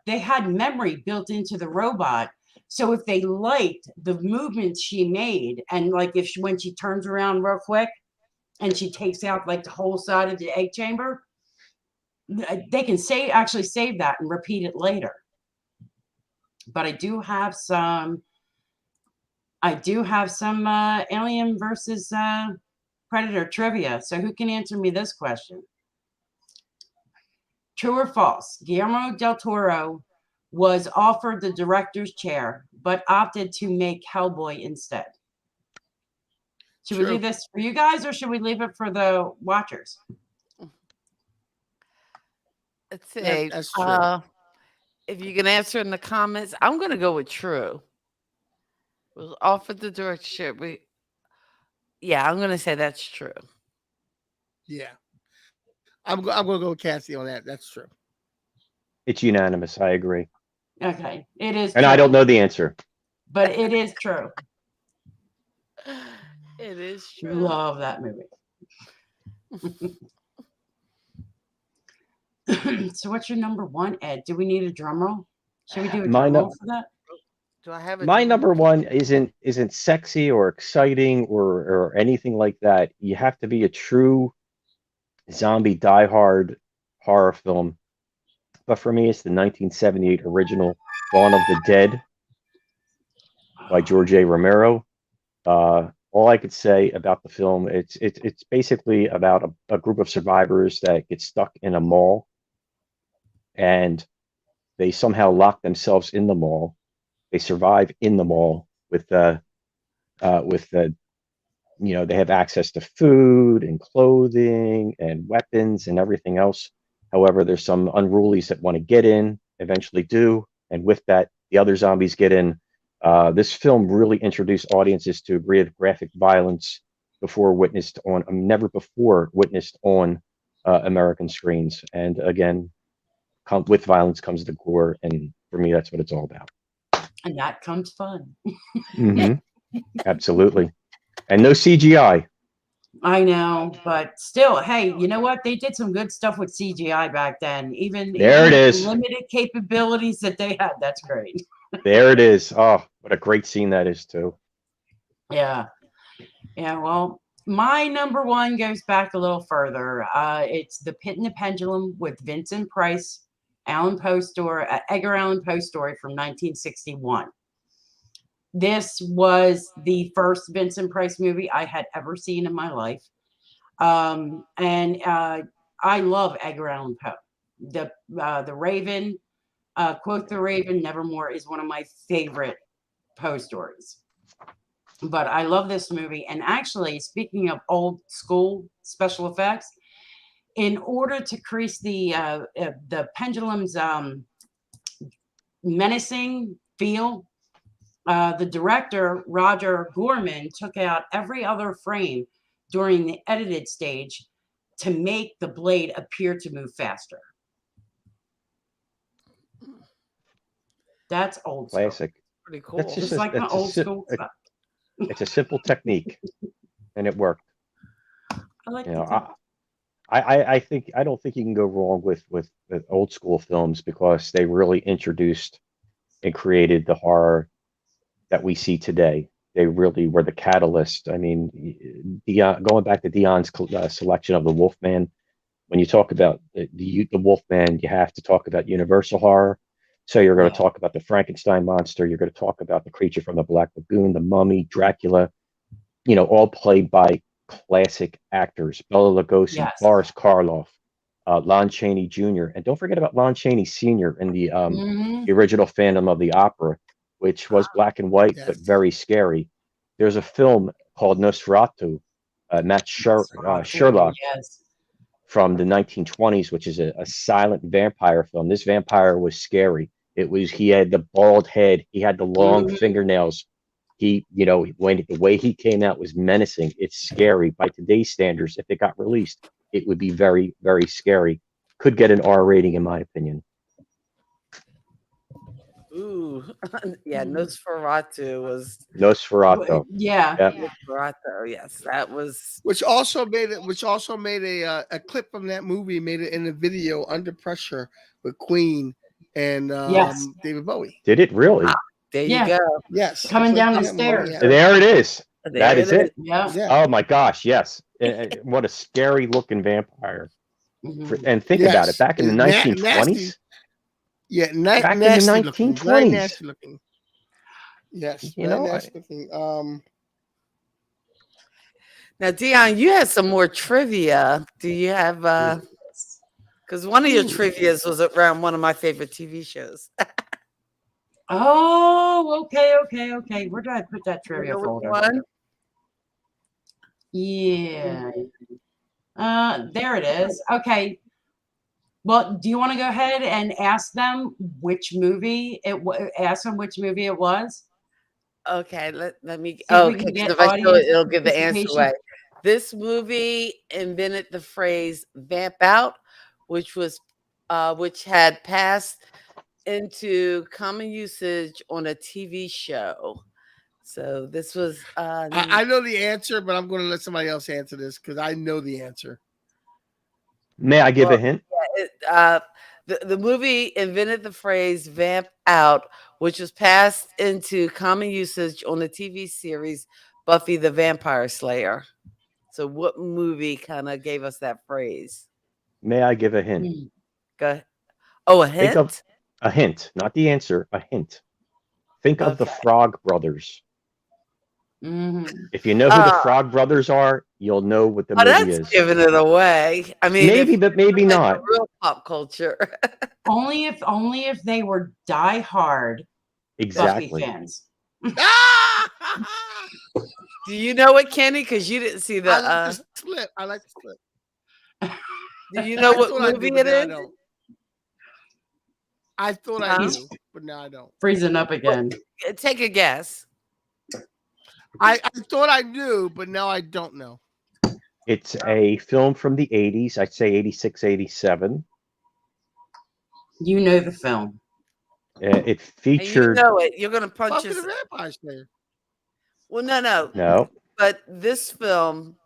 they had memory built into the robot. So if they liked the movements she made, and like when she turns around real quick and she takes out like the whole side of the egg chamber, they can actually save that and repeat it later. But I do have some Alien versus Predator trivia. So who can answer me this question? True or false? Guillermo del Toro was offered the director's chair, but opted to make Hellboy instead. Should we leave this for you guys, or should we leave it for the watchers? Let's see. That's true. If you can answer in the comments, I'm going to go with true. Was offered the directorship. Yeah, I'm going to say that's true. Yeah. I'm going to go with Cassie on that. That's true. It's unanimous. I agree. Okay, it is. And true, I don't know the answer. but it is true. It is true. Love that movie. So what's your number one, Ed? Do we need a drum roll? Should we do a drum roll for that? Do I have a My number one isn't sexy or exciting or anything like that. You have to be a true zombie diehard horror film. But for me, it's the 1978 original Dawn of the Dead by George A. Romero. All I could say about the film, it's basically about a group of survivors that get stuck in a mall, and they somehow lock themselves in the mall. They survive in the mall with they have access to food and clothing and weapons and everything else. However, there's some unrulies that want to get in, eventually do, and with that, the other zombies get in. This film really introduced audiences to graphic violence never before witnessed on American screens. And again, with violence comes the gore, and for me, that's what it's all about. And that comes fun. Absolutely. And no CGI. I know, but still, hey, you know what? They did some good stuff with CGI back then. Even it is. Limited capabilities that they had. That's great. There it is. Oh, what a great scene that is too. Yeah. Yeah. Well, my number one goes back a little further. It's The Pit and the Pendulum with Vincent Price, Edgar Allan Poe story from 1961. This was the first Vincent Price movie I had ever seen in my life. And I love Edgar Allan Poe. The Raven, Quoth the Raven, Nevermore is one of my favorite Poe stories. But I love this movie. And actually, speaking of old school special effects, in order to crease the pendulum's menacing feel, the director, Roger Gorman, took out every other frame during the edited stage to make the blade appear to move faster. That's old school. Classic. Pretty cool. That's just like my old school stuff. It's a simple technique, and it worked. I like I think I don't think you can go wrong with old school films, because they really introduced and created the horror that we see today. They really were the catalyst. I mean, going back to Dyonne's selection of the Wolfman, when you talk about the Wolfman, you have to talk about Universal horror. So you're going to talk about the Frankenstein monster. You're going to talk about the creature from the Black Lagoon, the Mummy, Dracula. All played by classic actors: Bela Lugosi, Boris Karloff, Lon Chaney Jr., and don't forget about Lon Chaney Sr. in the original Phantom of the Opera, which was black and white but very scary. There's a film called Nosferatu, Matt Sherlock. Yes. from the 1920s, which is a silent vampire film. This vampire was scary. He had the bald head, he had the long fingernails. When the way he came out was menacing. It's scary by today's standards. If it got released, it would be very, very scary. Could get an R rating, in my opinion. Ooh, yeah, Nosferatu was Nosferatu. Yeah. Nosferatu. Yes, that was. Which also made a clip from that movie, made it in a video, Under Pressure, with Queen and Yes. David Bowie. Did it really? There you Yeah. go. Yes, Coming that's what down the they have, Bowie stairs. had. There it is. There That is it. Yeah. Yeah. Oh my gosh, yes. What a scary looking vampire. And think about it, back in the 1920s. Yeah, back in the nasty looking, very 1920s. nasty looking. Yes, very nasty looking. Now, Dyonne, you had some more trivia. Do you have? Because one of your trivias was around one of my favorite TV shows. Oh, okay. Where did I put that trivia You know which folder? one? Yeah. There it is. Okay. Well, do you want to go ahead and ask them which movie ask them which movie it was? Okay, let me. See if we Okay, can 'cause get if I show it, audience it'll give the answer participation. away. This movie invented the phrase "vamp out," which had passed into common usage on a TV show. So this was. I know the answer, but I'm going to let somebody else answer this because I know the answer. May I give a hint? The movie invented the phrase "vamp out," which was passed into common usage on the TV series Buffy the Vampire Slayer. So, what movie kind of gave us that phrase? May I give a hint? Go ahead. Oh, a Think hint? of a hint, not the answer, a hint. Think of the Frog Brothers. If you know who the Frog Brothers are, you'll know what the movie is. That's giving it away. I mean, maybe, but maybe not. Real pop culture. only if they were diehard Exactly. Buffy fans. Do you know it, Kenny? Because you didn't see the. I like the slip. I like the slip. Do you know what movie it is? I thought I knew, but now I don't. Freezing up again. Well, take a guess. I thought I knew, but now I don't know. It's a film from the 80s. I'd say 86, 87. You know the film. It featured. And you know it. You're going to punch Buffy us. the Vampire Slayer. Well, no. No. But this film,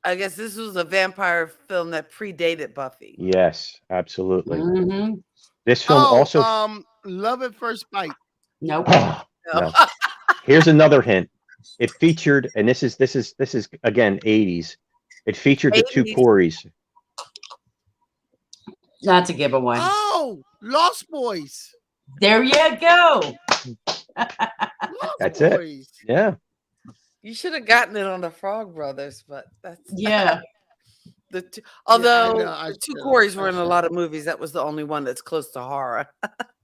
I guess this was a vampire film that predated Buffy. Yes, absolutely. Mm-hmm. This film also. Love at First Bite. Nope. No. Here's another hint. It featured, and this is again 80s. It featured 80s. the two Coreys. That's a giveaway. Oh, Lost Boys. There you go. That's it. Yeah. You should have gotten it on the Frog Brothers, but that's Yeah. Although the two Coreys were in a lot of movies, that was the only one that's close to horror.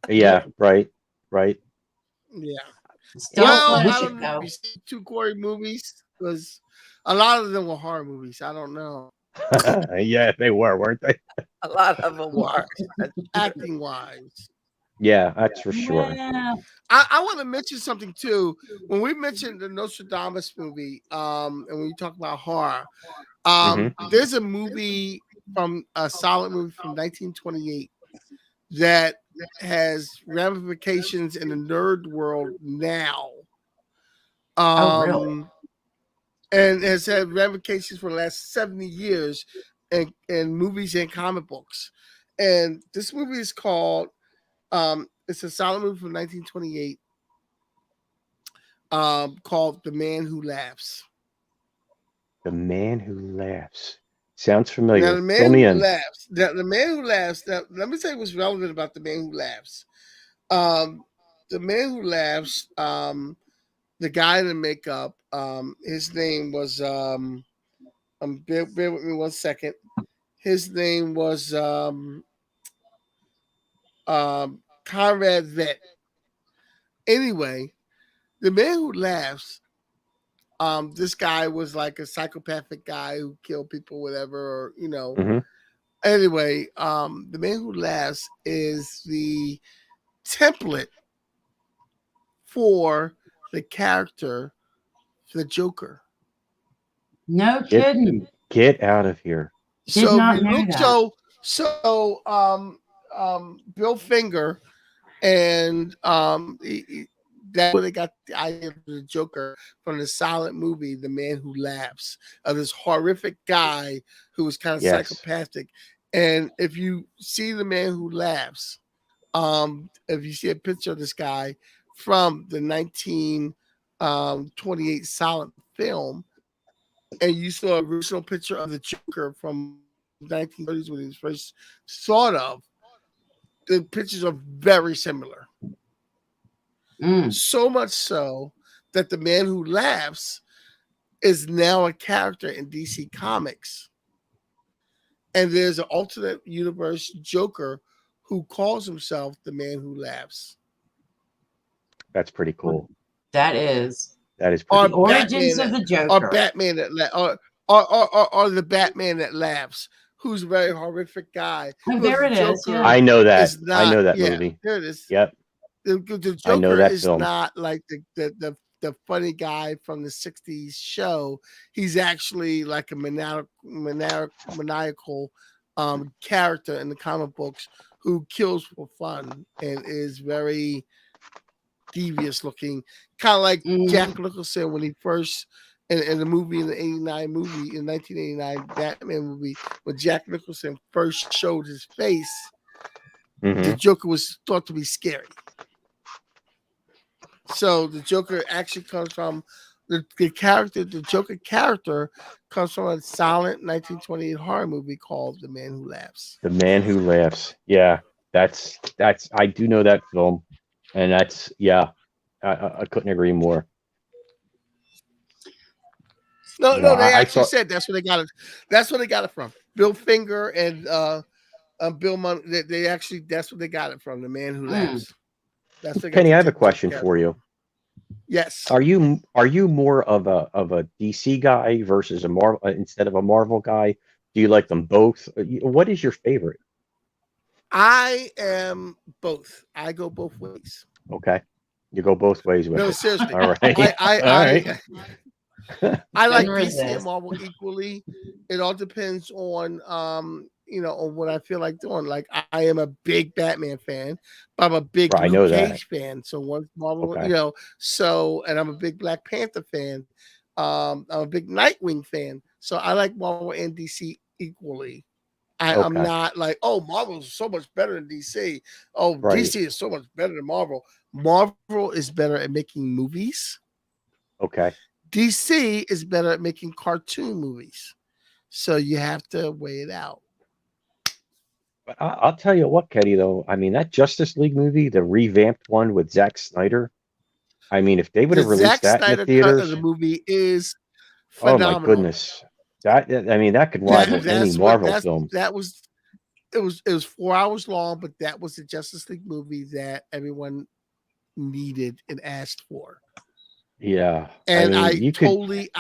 Yeah. Right. Yeah. Still, Well, I we don't should know. go. You see two Corey movies because a lot of them were horror movies. I don't know. Yeah, they were, weren't they? A lot of them were. Acting wise. Yeah, that's for sure. Yeah. I want to mention something too. When we mentioned the Nostradamus movie, and when you talk about horror, there's a movie from a silent movie from 1928 that has ramifications in the nerd world now. Really? And has had ramifications for the last 70 years in movies and comic books. And this movie is called it's a silent movie from 1928 called The Man Who Laughs. The Man Who Laughs. Sounds familiar. Now, the man Fill me who in. laughs. The man who laughs. Now, let me tell you what's relevant about the man who laughs. The man who laughs. The guy in the makeup. His name was. Bear with me 1 second. His name was Conrad Vett. Anyway, the man who laughs This guy was like a psychopathic guy who killed people, whatever, or hmm Anyway, The Man Who Laughs is the template for the character, the Joker. No kidding. Get out of here. Did So if not you know look, that. Bill Finger and that's where they got the idea of the Joker from the silent movie, The Man Who Laughs, of this horrific guy who was kind of Yes. psychopathic. And if you see The Man Who Laughs, if you see a picture of this guy from the 1928 silent film, and you saw an original picture of the Joker from 1930s when he was first thought of, the pictures are very similar. So much so that The Man Who Laughs is now a character in DC Comics. And there's an alternate universe Joker who calls himself The Man Who Laughs. That's pretty cool. That is. That is Or pretty cool. Origins of the Joker. Or Batman that or the Batman that laughs, who's a very horrific guy. Oh, there it is. Yeah. I know that. Not, I know that yeah, movie. There it is. Yep. The I know Joker that is film. not like the funny guy from the 60s show. He's actually like a maniacal character in the comic books who kills for fun and is very devious looking, kind of like Jack Nicholson when he first in the movie in the 1989 Batman movie, when Jack Nicholson first showed his face, the Joker was thought to be scary. So the Joker actually comes from the character. The Joker character comes from a silent 1928 horror movie called The Man Who Laughs. The Man Who Laughs. Yeah, that's. I do know that film, and that's I couldn't agree more. No, they actually said that's where they got it. That's where they got it from. Bill Finger and Bill Munn. They actually that's where they got it from. The Man Who Laughs. That's Penny, I have a question for you. Yes. Are you more of a DC guy versus a Marvel instead of a Marvel guy? Do you like them both? What is your favorite? I am both. I go both ways. Okay, you go both ways with it. Seriously. All right. I like DC and Marvel equally. It all depends on on what I feel like doing. Like I am a big Batman fan, but I'm a big Luke Cage fan. So once Marvel, so and I'm a big Black Panther fan. I'm a big Nightwing fan. So I like Marvel and DC equally. I'm not like, oh, Marvel's so much better than DC. Oh, DC is so much better than Marvel. Marvel is better at making movies. Okay. DC is better at making cartoon movies. So you have to weigh it out. But I'll tell you what, Kenny, though. I mean, that Justice League movie, the revamped one with Zack Snyder. I mean, if they would have released that in the theaters, cut of the movie is phenomenal. Oh my goodness, that could rival any Marvel film. It was 4 hours long, but that was the Justice League movie that everyone needed and asked for. Yeah, and I totally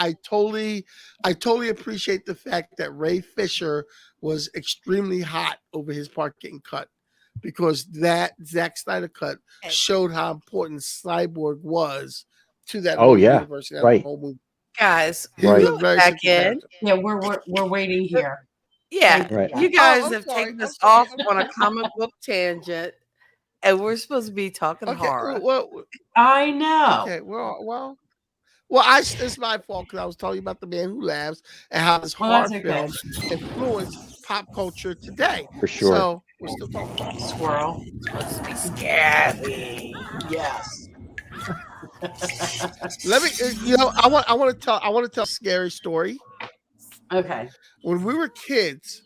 appreciate the fact that Ray Fisher was extremely hot over his part getting cut, because that Zack Snyder cut showed how important Cyborg was to that whole universe. Right. Whole movie. Guys, back in. Yeah, we're waiting here. Yeah, you guys have taken us off on a comic book tangent. And we're supposed to be talking horror. Well, I know. Okay, it's my fault because I was telling you about The Man Who Laughs and how this horror film influenced pop culture today. For sure. So we're still talking. Squirrel. Supposed to be scary. Yes. Let me. I want to tell a scary story. Okay. When we were kids.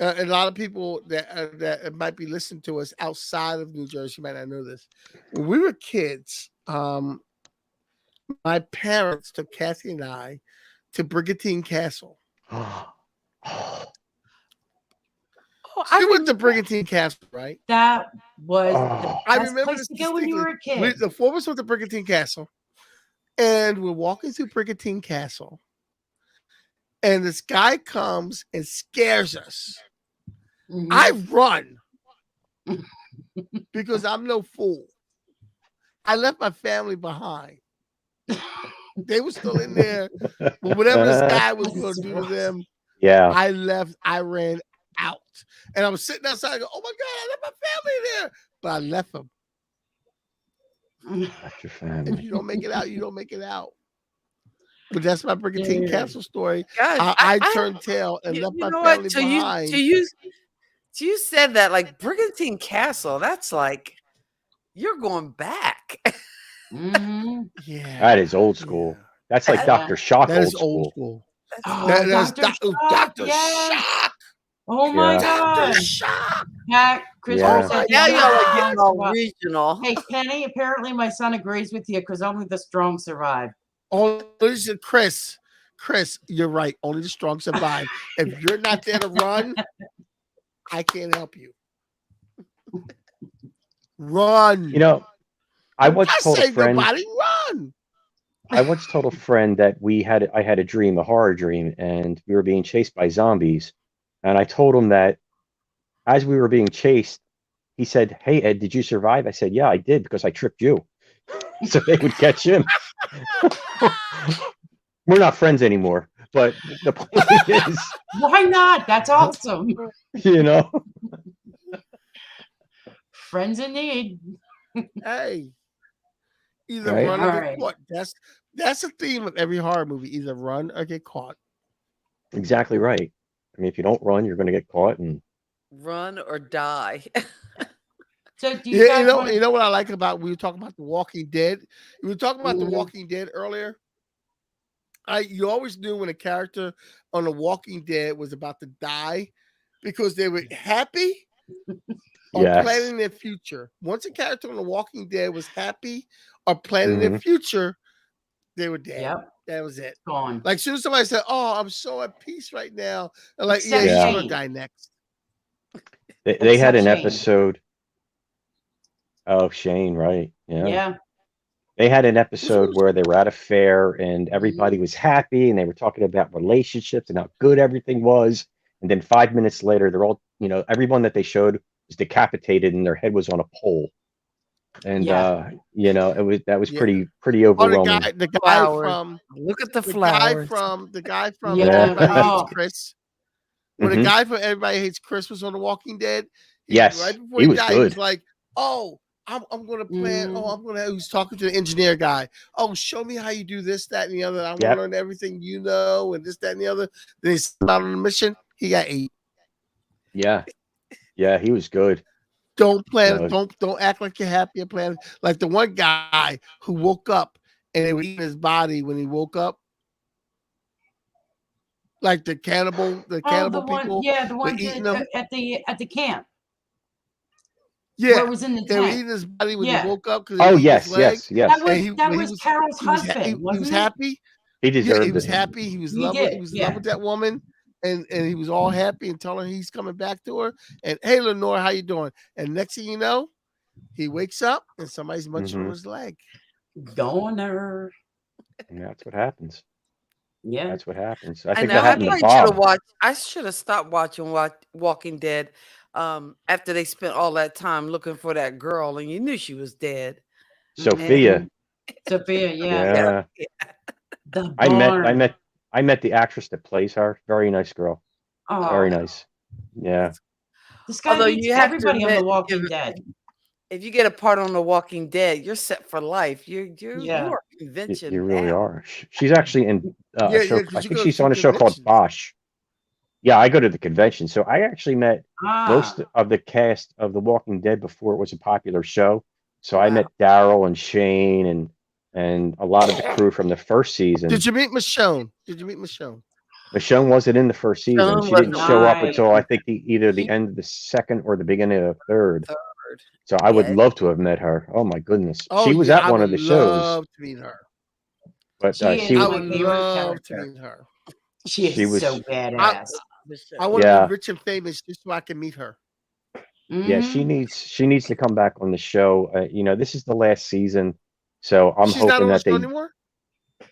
A lot of people that might be listening to us outside of New Jersey might not know this. When we were kids, my parents took Kathy and I to Brigantine Castle. We went to Brigantine Castle, right? That was the I best remember place to go when you were a kid. The four of us went to Brigantine Castle, And we're walking through Brigantine Castle. And this guy comes and scares us. I run because I'm no fool. I left my family behind. They were still in there, but whatever this guy was going to do to them, Yeah. I left. I ran out, and I was sitting outside. I go, "Oh my god, I left my family there," but I left them. That's your family. If you don't make it out, you don't make it out. But that's my Brigantine Castle story. Gosh, I turned tail and left my family behind. You said that like Brigantine Castle. That's like you're going back. Yeah, That is old school. Yeah. That's like Dr. Shock That old is old school. school. Oh, That's Dr. Dr. Shock. Oh my Yeah. God. Dr. Shock. Pat, Chris Yeah. said, Now y'all are "Yeah, getting all regional. Hey, Kenny, apparently my son agrees with you because only the strong survive. Oh, listen, Chris, you're right. Only the strong survive. If you're not there to run, I can't help you. Run. You know, I once Not told a save friend. nobody. Run. I once told a friend that I had a dream, a horror dream, and we were being chased by zombies. And I told him that as we were being chased, he said, "Hey Ed, did you survive?" I said, "Yeah, I did because I tricked you." So they would catch him. We're not friends anymore, but the point is, Why not? That's awesome. you know, Friends in need. Hey, either Right. run or get Alright. caught. That's the theme of every horror movie. Either run or get caught. exactly right. I mean, if you don't run, you're going to get caught. And Run or die. So do you Yeah, guys want you know what I like about we were talking about The Walking Dead. We were talking about The Mhm. Walking Dead earlier. You always knew when a character on The Walking Dead was about to die because they were happy or yes, planning their future. Once a character on The Walking Dead was happy or planning their future, they were dead. Yep, That was it. gone. Like soon as somebody said, "Oh, I'm so at peace right now," they're like, Except "Yeah, he's Yeah. gonna Shane. die next." they had Except an Shane. episode. Oh, Shane, right? Yeah. Yeah. They had an episode where they were at a fair and everybody was happy and they were talking about relationships and how good everything was. And then 5 minutes later, they're all, everyone that they showed was decapitated and their head was on a pole. And Yeah. that was Yeah. pretty Oh, overwhelming. the guy Flowers. from Look at the the flowers. guy from Yeah. Everybody Oh. Hates Chris. When the Mhm. guy from Everybody Hates Chris was on The Walking Dead, Yes, right before he he was died, he was good. like, "Oh, I'm gonna plan. Mm. Oh, I'm gonna." He was talking to the engineer guy. "Oh, show me how you do this, that, and the other. I want to Yep. learn everything you know, and this, that, and the other." Then he's out on a mission. He got 8. Yeah. Yeah, he was good. Don't plan. No. Don't act like you're happy and plan. Like the one guy who woke up and they were eating his body when he woke up. Like the cannibal the people. one, yeah, the were one eating him. at the camp. Yeah, Where it was in the they were tent. eating his body when Yeah. he woke up. Oh, yes. That And was Carol's husband, he wasn't was it? happy. He Yeah, deserved he was it. happy. He was He love. did, He was in yeah. love with that woman, and he was all happy and telling her he's coming back to her. And hey, Lenore, how you doing? And next thing you know, he wakes up and somebody's munching on Mhm. his leg. Goner. And that's what happens. Yeah. That's what happens. I I think know. that I happened to probably should have Bob. watched. I should have stopped watching Walking Dead after they spent all that time looking for that girl, and you knew she was dead. Sophia. Sophia, yeah. Yeah. The I barn. met the actress that plays her. Very nice girl. Oh, Very nice. Yeah. this guy Although beats you have to everybody on admit, The Walking Dead. if you get a part on The Walking Dead, you're set for life. You Yeah. are You convention. really bound. are. She's actually in a show. I 'cause you think go she's to on a show called conventions. Bosch. Yeah, I go to the convention. So I actually met most of the cast of The Walking Dead before it was a popular show. So I Wow. met Daryl and Shane and a lot of the crew from the first season. Did you meet Michonne? Michonne wasn't in the first season. Michonne She didn't wasn't show up Right. until I think either the end of the second or the beginning of the third. Third. So I would Yeah. love to have met her. Oh my goodness. Oh, She was yeah, at I one would of the shows, love to meet her. but She she is I was my would favorite love to character. meet her. She she is was so badass. I want to Yeah. be rich and famous just so I can meet her. yeah, she Mhm. needs to come back on the show. This is the last season, so I'm She's not hoping on the that show they anymore.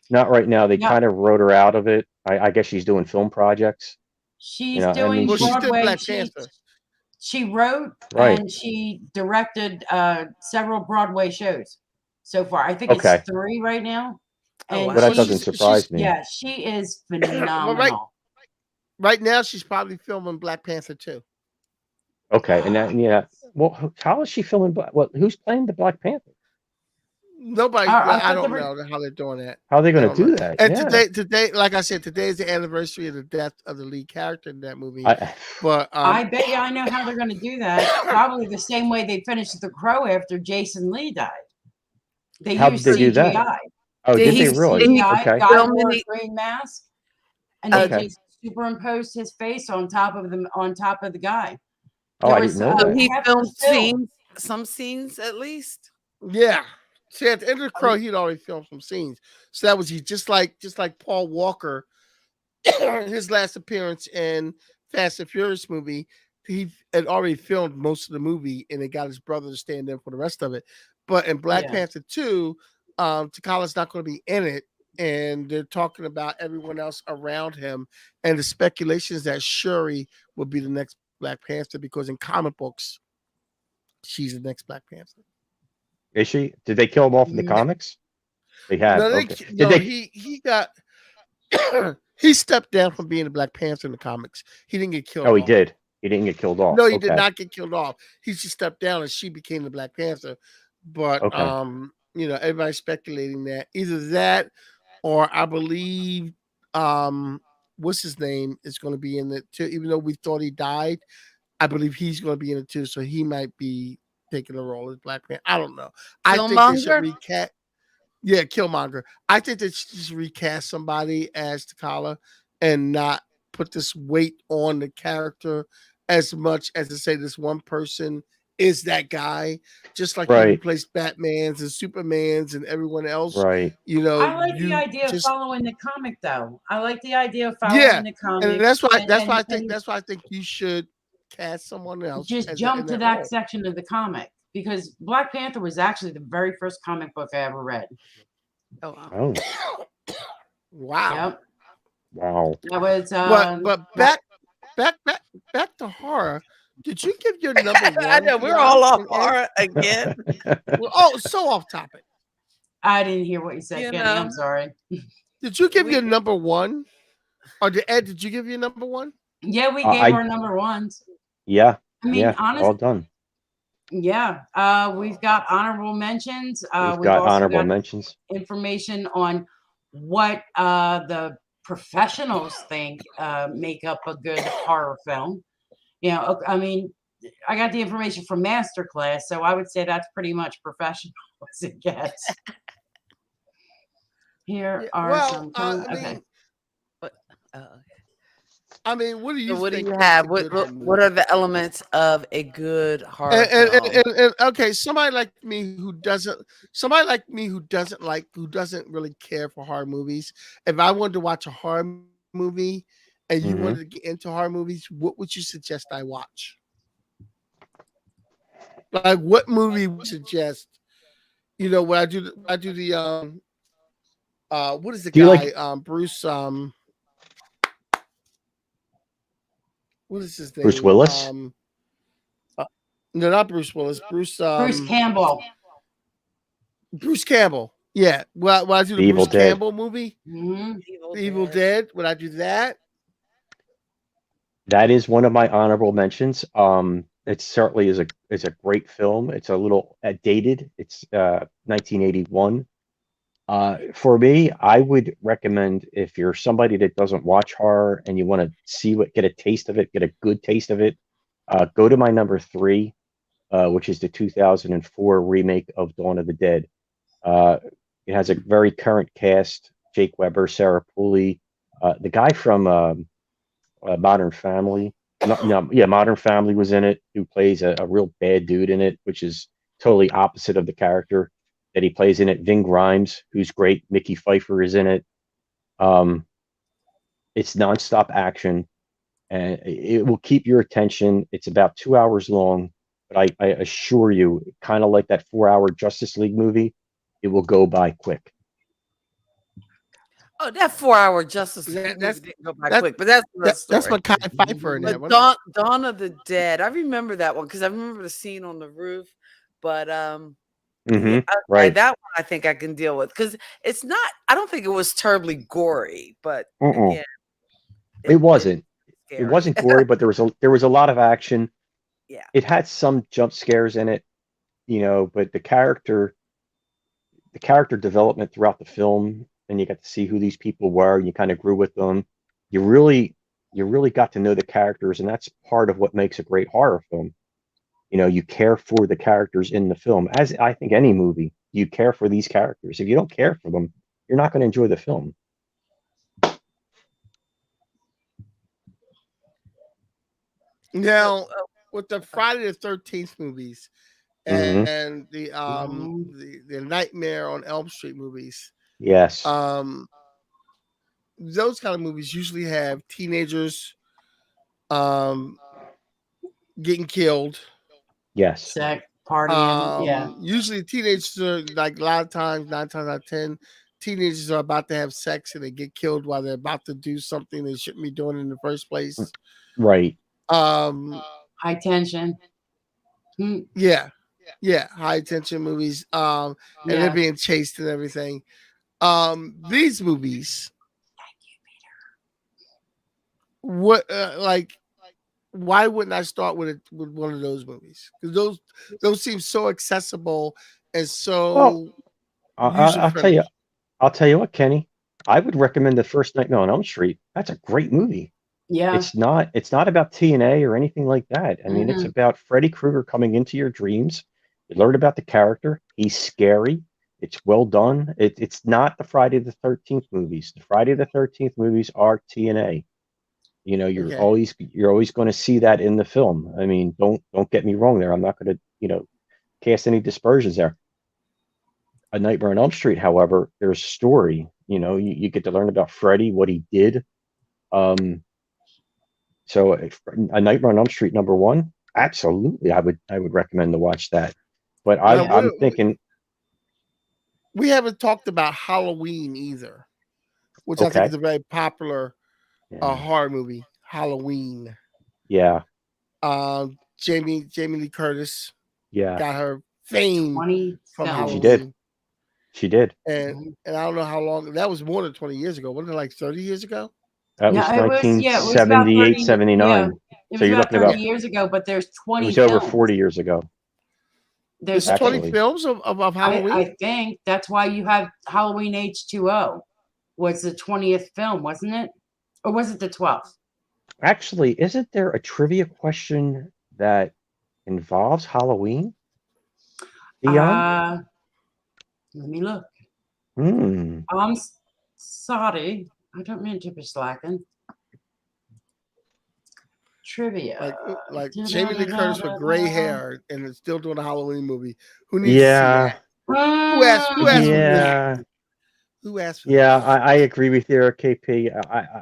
Not right now. They Yeah, kind of wrote her out of it. I guess she's doing film projects. she's I mean, doing Well, she she's did Broadway. Black Panther. She wrote right. and she directed several Broadway shows so far. I think it's Okay. 3 right now. Oh, And wow. Well, that Well, doesn't she's surprise me. yeah, she is well phenomenal. right now she's probably filming Black Panther too. Okay, and that yeah. Well, how is she filming? What? Who's playing the Black Panther? Nobody, I I thought they don't were. know how they're doing that. How are they I going to don't know. do that? And Yeah. today, like I said, today is the anniversary of the death of the lead character in that movie. I, But I bet you I know how they're going to do that. Probably the same way they finished The Crow after Jason Lee died. They how did used they do that? CGI. Oh, Did did They he they used really? did he CGI. Okay. Guy film wore a any green mask, and they Okay. just superimposed his face on top of the guy. Oh, There I was didn't know so that. he half the filmed film. some scenes at least? yeah, see, at the end of the Crow, he'd already filmed some scenes, so that was he. Just like Paul Walker, his last appearance in Fast and Furious movie, he had already filmed most of the movie, and they got his brother to stand in for the rest of it. But in Black Yeah. Panther 2, T'Challa's not going to be in it, and they're talking about everyone else around him, and the speculation is that Shuri will be the next Black Panther because in comic books, she's the next Black Panther. Is she? Did they kill him off in the Mm, comics? They have. No, Okay. Did no, they? he got he stepped down from being a Black Panther in the comics. He didn't get killed Oh, he off. did. He didn't get killed off. No, he did Okay. not get killed off. He just stepped down and she became the Black Panther. But Okay. everybody's speculating that either that or I believe what's his name is going to be in it too. Even though we thought he died, I believe he's going to be in it too. So he might be taking a role as Black Panther. I don't know. I think they should Killmonger? recast. Yeah, Killmonger. I think they should just recast somebody as T'Challa and not put this weight on the character as much as to say this one person is that guy. Just like you Right. replace Batman's and Superman's and everyone else. Right. I like the You idea of just following the comic, though. I like the idea of yeah, following the and comic, that's why and that's why I think you should cast someone else just in jump to that that role. section of the comic, because Black Panther was actually the very first comic book I ever read. Oh, wow. Oh, Wow. Yep, wow. that was But back to horror. Did you give your number one? I know we're Dyonne, all off and Ed? horror again. Oh, so off topic. I didn't hear what you said, You Kenny. know. I'm sorry. Did you give We- your number one? Or did you give your number one? Yeah, we Uh, gave I- our number ones. Yeah. I mean, Yeah. honestly, All done. yeah. We've got honorable mentions. We've We've got also honorable got mentions. information on what the professionals think make up a good horror film. I mean, I got the information from Masterclass, so I would say that's pretty much professional as it gets. Here are Well, some. Okay. But, okay. I mean, what do you So what do think you makes have? a What, good what horror what movie? are the elements of a good horror And, film? and okay, somebody like me who doesn't really care for horror movies. If I wanted to watch a horror movie and you Mhm. wanted to get into horror movies, what would you suggest I watch? Like, what movie would you suggest? When I do the what is the Do you guy? like Bruce. What is his name? Bruce Willis? No, not Bruce Willis. Bruce Campbell. Bruce Campbell. Yeah. Well, when I do the The Evil Bruce Dead. Campbell movie, Mhm. The Evil Dead, when I do that, That is one of my honorable mentions. It certainly is a great film. It's a little dated. It's 1981. For me, I would recommend if you're somebody that doesn't watch horror and you want to get a taste of it, get a good taste of it, go to my number 3, which is the 2004 remake of Dawn of the Dead. It has a very current cast: Jake Weber, Sarah Pooley, the guy from Modern Family. No, yeah, Modern Family was in it, who plays a real bad dude in it, which is totally opposite of the character that he plays in it. Ving Rhames, who's great. Mickey Pfeiffer is in it. It's nonstop action, and it will keep your attention. It's about 2 hours long, but I assure you, kind of like that 4-hour Justice League movie, it will go by quick. Oh, that 4-hour Justice League That- movie that's didn't go by that, quick, but that's another that's story. Mekhi Phifer in there. But wasn't it? Dawn of the Dead, I remember that one because I remember the scene on the roof. But yeah, okay, Right. that one I think I can deal with because it's not. I don't think it was terribly gory, but Mm-mm. again, It it's wasn't. It scary. wasn't gory, but there was a lot of action. Yeah. It had some jump scares in it, but the character development throughout the film, and you got to see who these people were, and you kind of grew with them. You really got to know the characters, and that's part of what makes a great horror film. You care for the characters in the film, as I think any movie, you care for these characters. If you don't care for them, you're not going to enjoy the film. Now, with the Friday the 13th movies Hmm. and the Nightmare on Elm Street movies, Yes. those kind of movies usually have teenagers um getting killed. Yes. Sex, partying. Yeah. Usually teenagers are like a lot of times, 9 times out of 10, teenagers are about to have sex and they get killed while they're about to do something they shouldn't be doing in the first place. Right. High tension. Yeah, high tension movies. And they're being chased and everything. These movies, what why wouldn't I start with one of those movies? Because those seem so accessible and Well, so user I'll tell you. friendly. I'll tell you what, Kenny. I would recommend the first Nightmare on Elm Street. That's a great movie. Yeah. It's not about TNA or anything like that. I mean, it's about Freddy Krueger coming into your dreams. You learn about the character. He's scary. It's well done. It's not the Friday the 13th movies. The Friday the 13th movies are TNA. You're Okay. always going to see that in the film. I mean, don't get me wrong there. I'm not going to, cast any dispersions there. A Nightmare on Elm Street, however, there's story. You get to learn about Freddy, what he did. So a Nightmare on Elm Street #1, absolutely, I would recommend to watch that. But Now, I'm thinking, we haven't talked about Halloween either, which I think okay, is a very popular yeah, horror movie. Halloween. yeah, Jamie Lee Curtis yeah, got her fame 20 from films. she did, Halloween, she did. and I don't know how long that was. More than 20 years ago. Wasn't it like 30 years ago? That No, was it was about 1978, 30. Yeah, 79. it So was you're about looking 30 about, years ago, but there's it 20 was over films. 40 years ago, There's There's 20 actually. films of Halloween. I think that's why you have Halloween H2O was the 20th film, wasn't it? Or was it the 12th? Actually, isn't there a trivia question that involves Halloween, Dyonne? Let me look. Hmm. I'm sorry. I don't mean to be slacking. Trivia. Like Jamie Lee Curtis with gray hair and is still doing a Halloween movie. Who needs Yeah, to see that? Who asked for that? yeah, Who asked for yeah. that? I agree with you, KP.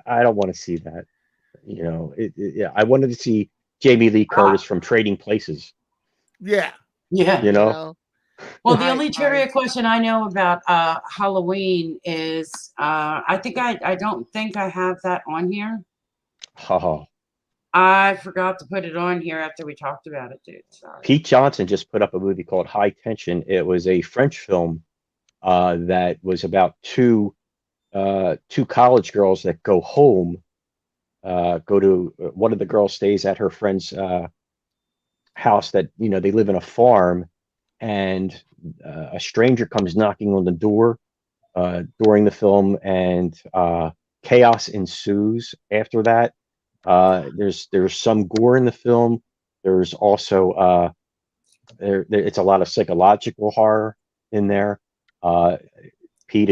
I don't want to see that. Yeah, I wanted to see Jamie Lee Curtis from Trading Places. Yeah. Yeah. You know, Well, the only trivia question I know about Halloween is I don't think I have that on here. oh, I forgot to put it on here after we talked about it, dude. Sorry. Pete Johnson just put up a movie called High Tension. It was a French film that was about two college girls that go home. Go to one of the girls stays at her friend's house that they live in a farm, and a stranger comes knocking on the door during the film, and chaos ensues after that. There's some gore in the film. There's also it's a lot of psychological horror in there. Uh, Pete.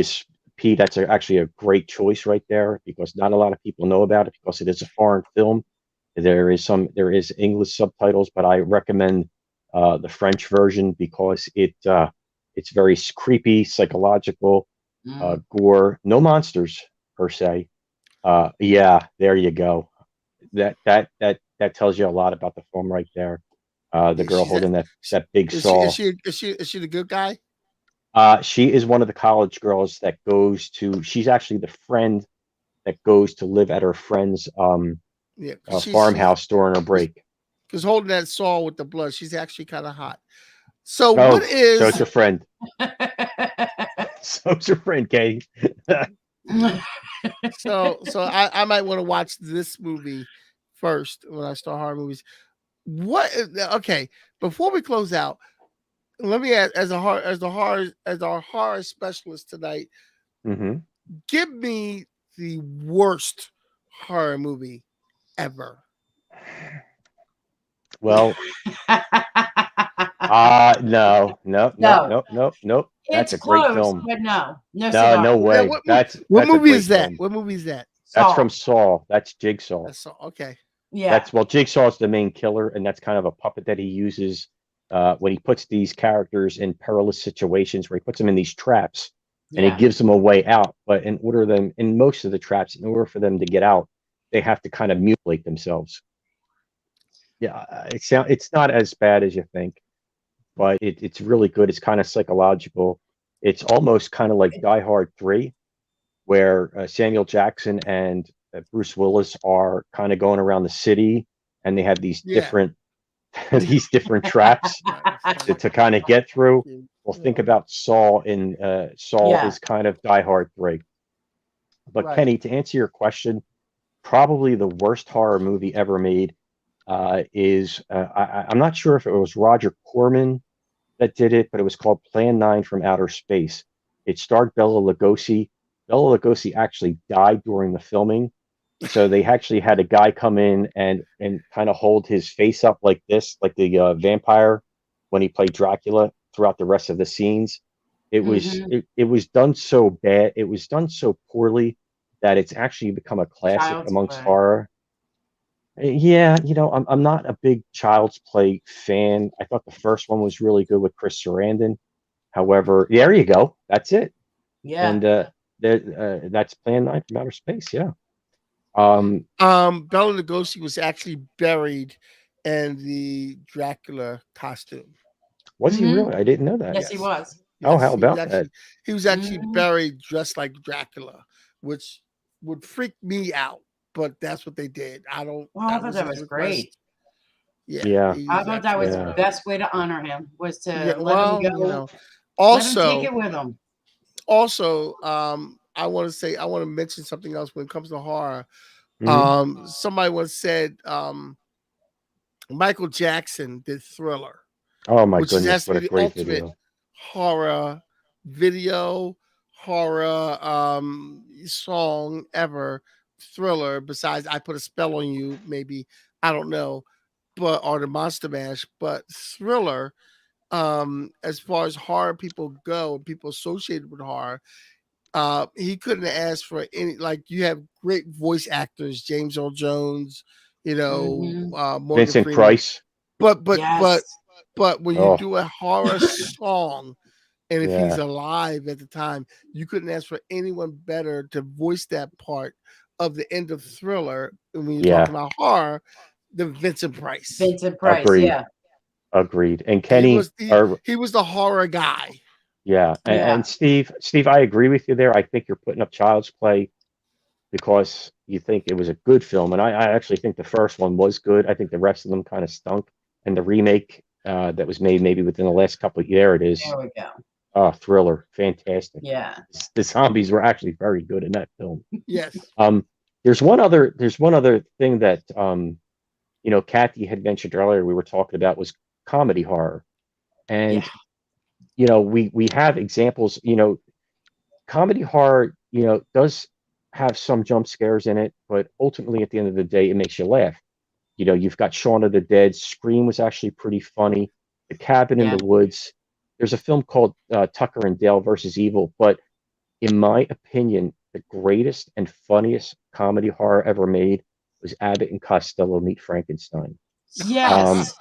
That's actually a great choice right there, because not a lot of people know about it because it is a foreign film. There is English subtitles, but I recommend the French version because it's very creepy, psychological, gore, no monsters per se. Yeah, there you go. That tells you a lot about the film right there. The girl holding that big saw. Is she the good guy? She is one of the college girls that goes to. She's actually the friend that goes to live at her friend's Yeah, because farmhouse during her break. because holding that saw with the blood, she's actually kind of hot. So Oh, what is so it's your friend. So it's your friend, Kay. so I might want to watch this movie first when I start horror movies. What okay, before we close out, let me ask as our horror specialist tonight, hmm give me the worst horror movie ever. Well, no. That's It's a great close, film. but no No, cigar. no way. What That's a movie great is that? film. What movie is that? That's Saw. from Saw. That's Jigsaw. That's Saw. Okay. Yeah. That's well, Jigsaw's the main killer, and that's kind of a puppet that he uses when he puts these characters in perilous situations, where he puts them in these traps, and he Yeah. gives them a way out. But in most of the traps, in order for them to get out, they have to kind of mutilate themselves. Yeah, it's not as bad as you think, but it's really good. It's kind of psychological. It's almost kind of like Die Hard 3, where Samuel Jackson and Bruce Willis are kind of going around the city, and they have these Yeah. different these different traps to kind of get through. Well, think about Saw. Saw Yeah. is kind of Die Hard 3. But Right. Kenny, to answer your question, probably the worst horror movie ever made is I'm not sure if it was Roger Corman that did it, but it was called Plan 9 from Outer Space. It starred Bela Lugosi. Bela Lugosi actually died during the filming, so they actually had a guy come in and kind of hold his face up like this, like the vampire when he played Dracula throughout the rest of the scenes. It was it was done so bad. It was done so poorly that it's actually become a classic Child's amongst Play. horror. Yeah, I'm not a big Child's Play fan. I thought the first one was really good with Chris Sarandon. However, there you go. That's it. Yeah. And that's Plan 9 from Outer Space. Yeah. Um, Bela Lugosi was actually buried in the Dracula costume. was he Mhm. really? I didn't know that. Yes, he Yes. was. Oh, how he was about actually that? he was actually Mhm. buried dressed like Dracula, which would freak me out. But that's what they did. I don't. Well, I thought that his was great. request. Yeah, Yeah. he I thought that was the Yeah. best way to honor him was to Yeah, let him well, go, let him take also, it with him. I want to mention something else when it comes to horror. Mhm. Somebody once said, Michael Jackson did Thriller, Oh my which has goodness, to what be a the great ultimate video. horror video, horror song ever. Thriller, besides I Put a Spell on You, maybe, I don't know, but or the Monster Mash, but Thriller, as far as horror people go, people associated with horror, he couldn't have asked for any. Like, you have great voice actors, James Earl Jones, Mhm. Morgan Vincent Freeman, Price. but Yes. when you Oh, do a horror song, and if he's yeah. alive at the time, you couldn't ask for anyone better to voice that part of the end of Thriller. And when you're talking Yeah. about horror, than Vincent Price. Vincent Price. Agreed. Yeah. Agreed. And He Kenny, was he, or he was the horror guy. yeah, Yeah. and Steve, I agree with you there. I think you're putting up Child's Play because you think it was a good film, and I actually think the first one was good. I think the rest of them kind of stunk, and the remake that was made maybe within the last couple of years, it is There we go. Thriller, fantastic. Yeah. The zombies were actually very good in that film. Yes. There's one other thing that Kathy had mentioned earlier. We were talking about was comedy horror, and we have examples. Comedy horror, does have some jump scares in it, but ultimately at the end of the day, it makes you laugh. You've got Shaun of the Dead. Scream was actually pretty funny. The Cabin in Yeah. the Woods. There's a film called Tucker and Dale versus Evil, but in my opinion, the greatest and funniest comedy horror ever made was Abbott and Costello Meet Frankenstein. Yes.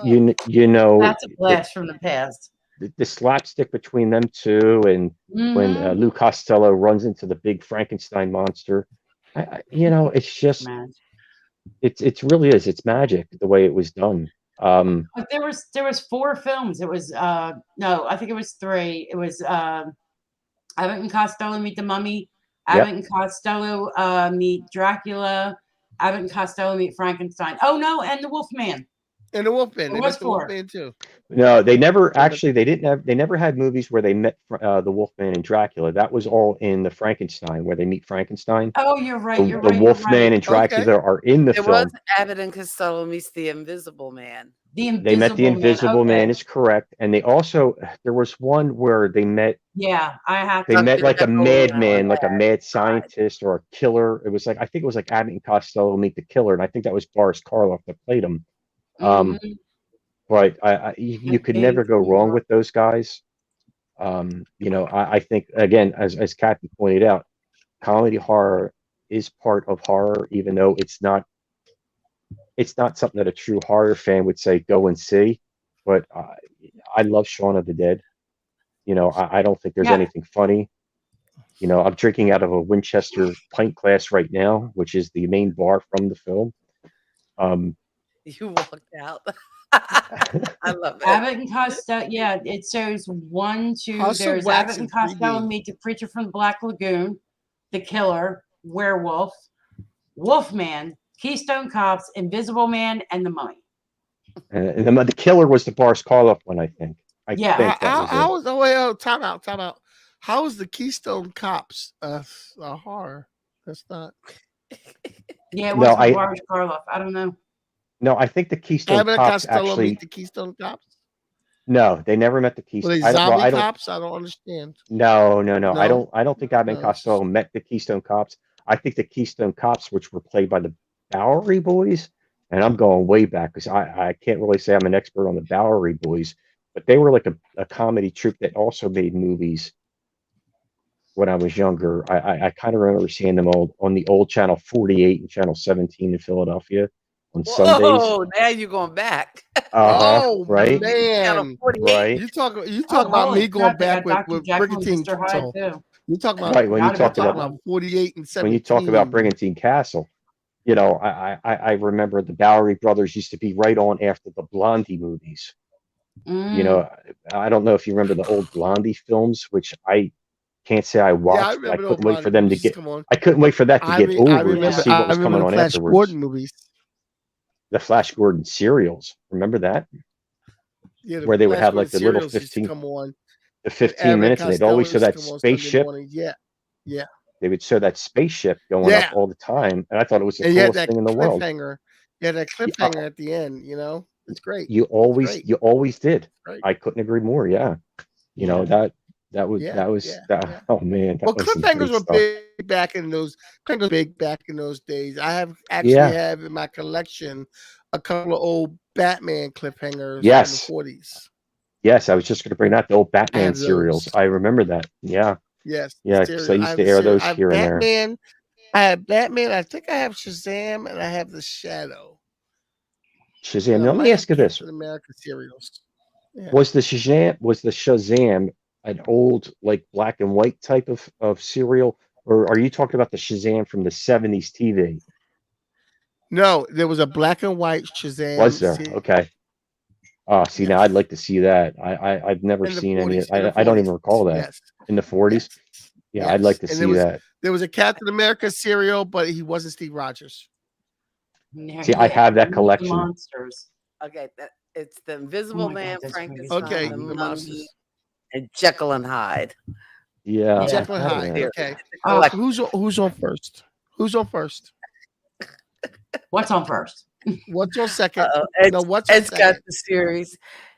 You know That's a blast from the past. the slapstick between them two, and when Mhm. Lou Costello runs into the big Frankenstein monster, it's just Man. it's really is it's magic the way it was done. But there was 4 films. It was no, I think it was 3. It was Abbott and Costello Meet the Mummy, Yep. Abbott and Costello meet Dracula, Abbott and Costello meet Frankenstein. Oh no, and the Wolfman. And the Wolfman. They It was met the 4. Wolfman too. No, they never actually. They never had movies where they met the Wolfman and Dracula. That was all in the Frankenstein, where they meet Frankenstein. Oh, you're right. The, You're the right. You're Wolfman right. and Dracula are in the It film. was Abbott and Costello meets the Invisible Man. The Invisible They met the Invisible Man. Man is correct, and they also there was one where they met. Yeah, I have. They met like a Jekyll madman, and like a mad scientist or a killer. It was like I think it was like Abbott and Costello meet the killer, and I think that was Boris Karloff that played him. Mhm. But you could never go wrong with those guys. I think again, as Kathy pointed out, comedy horror is part of horror, even though it's not something that a true horror fan would say go and see. But I love Shaun of the Dead. I don't think there's Yeah. anything funny. I'm drinking out of a Winchester pint glass right now, which is the main bar from the film. You walked out. I love it. Abbott and Costello. Yeah, it shows 1, 2. House of There's Wax Abbott and in Costello 3D. meet the creature from the Black Lagoon, the killer, werewolf, Wolfman, Keystone Cops, Invisible Man, and the Mummy. And the killer was the Boris Karloff one, I think. Yeah. think that was it. How was time out. How is the Keystone Cops a horror? That's not. Yeah, it No, was with Boris Karloff. I don't know. No, I think the Keystone Abbott and Cops Costello actually. meet the Keystone Cops. No, they never met the Were Keystone. they zombie cops? I don't understand. No. No? I don't think Abbott and No. Costello met the Keystone Cops. I think the Keystone Cops, which were played by the Bowery Boys, and I'm going way back because I can't really say I'm an expert on the Bowery Boys, but they were like a comedy troupe that also made movies when I was younger. I kind of remember seeing them all on the old channel 48 and channel 17 in Philadelphia on Sundays. Oh, now you're going back. Oh right? Channel man, 48. Right. you talk about holy me going crap, they back got with Dr. Jekyll and Brigantine Mr. Hyde, Castle. too. You talk about Right, when you Forgot talked about about that one. 48 and 17. when you talk about Brigantine Castle, I remember the Bowery brothers used to be right on after the Blondie movies. Mm. I don't know if you remember the old Blondie films, which I can't say I watched. Yeah, I but remember the old couldn't wait for Blondie them to movies. get. Come on. I couldn't wait for that to get over to remember. see what was coming the on Flash afterwards. Gordon movies. The Flash Gordon serials, remember that? Yeah, Where they would Flash have like the Gordon little serials used to 15, come on. the 15 Abbott minutes, and they'd always show Costello that used to come on Sunday spaceship. morning. Yeah. They would show that spaceship going Yeah. up all the time, and I thought it was the And you had coolest that thing in the world. cliffhanger. Yeah, that cliffhanger at the end. It's great. You always did. Right. I couldn't agree more. Yeah, that was Yeah. oh man. Well, was some cliffhangers great were stuff. big back in those. Cliffhangers big back in those days. I have in my collection a couple of old Batman cliffhangers Yes. from the 40s. Yes, I was just going to bring out the old Batman have serials. those. I remember that. Yeah, Yes. yeah. the Because serial. I used have to the air serial. those I have here and there. Batman. I have Batman. I think I have Shazam, and I have the Shadow. Shazam. I Now, let might me have ask you this: Captain America serials. Yeah. Was the Shazam an old like black and white type of serial, or are you talking about the Shazam from the 70s TV? No, there was a black and white Shazam. Was there? Okay. See, Yes. now I'd like to see that. I've never In the seen any. 40s, in the I don't 40s. even recall that Yes. in the 40s. Yes. Yeah, I'd like to And see that. there was a Captain America serial, but he wasn't Steve Rogers. See, I have that Meet the collection. Monsters. Okay, it's the Invisible my God, Man, that's Frankenstein, Okay, the the Mummy, monsters. and Jekyll and Hyde. Yeah, Yeah. Jekyll and I have Hyde. that. Okay. Oh, Like, Who's on first? Who's on first? what's on first? What's on second? uh-oh, No, what's on Ed's got second? the series.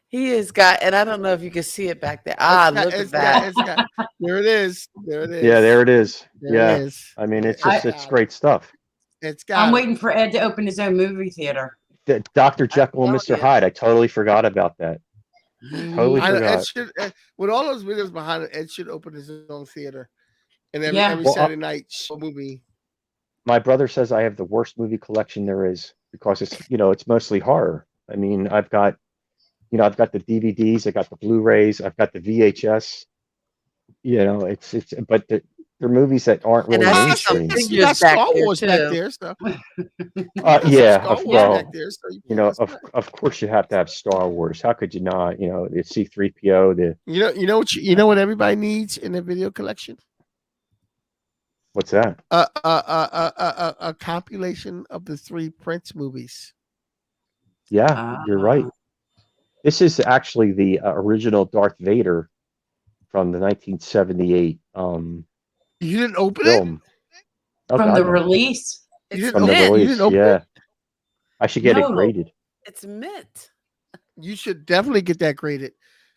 He has got, and I don't know if you can see it back there. Look at It's that. got. There it is. There it is. Yeah, there it is. There Yeah, it is. I mean, it's I- just it's great stuff. It's got. I'm it. waiting for Ed to open his own movie theater. Dr. Jekyll and tell Mr. you. Hyde. I totally forgot about that. Totally I know, forgot. with all those videos behind it, Ed should open his own theater, and every, Yeah. every Well, Saturday night show a movie. My brother says I have the worst movie collection there is because it's mostly horror. I mean, I've got the DVDs, I got the Blu-rays, I've got the VHS. But they're movies that aren't And really I see some mainstream. You got figures back Star there Wars back too. there, so Yeah, Star of Wars well, back there, so you you can't know, miss that. of course you have to have Star Wars. How could you not? You know, the C-3PO, the You know what everybody needs in their video collection? what's that? A compilation of the 3 Prince movies. Yeah, you're right. This is actually the original Darth Vader from the 1978 You didn't open it? film. Oh, From the God, no. release. You It's didn't From the open it? mint. You release, didn't open yeah. it? I should get it No. graded. It's mint. You should definitely get that graded.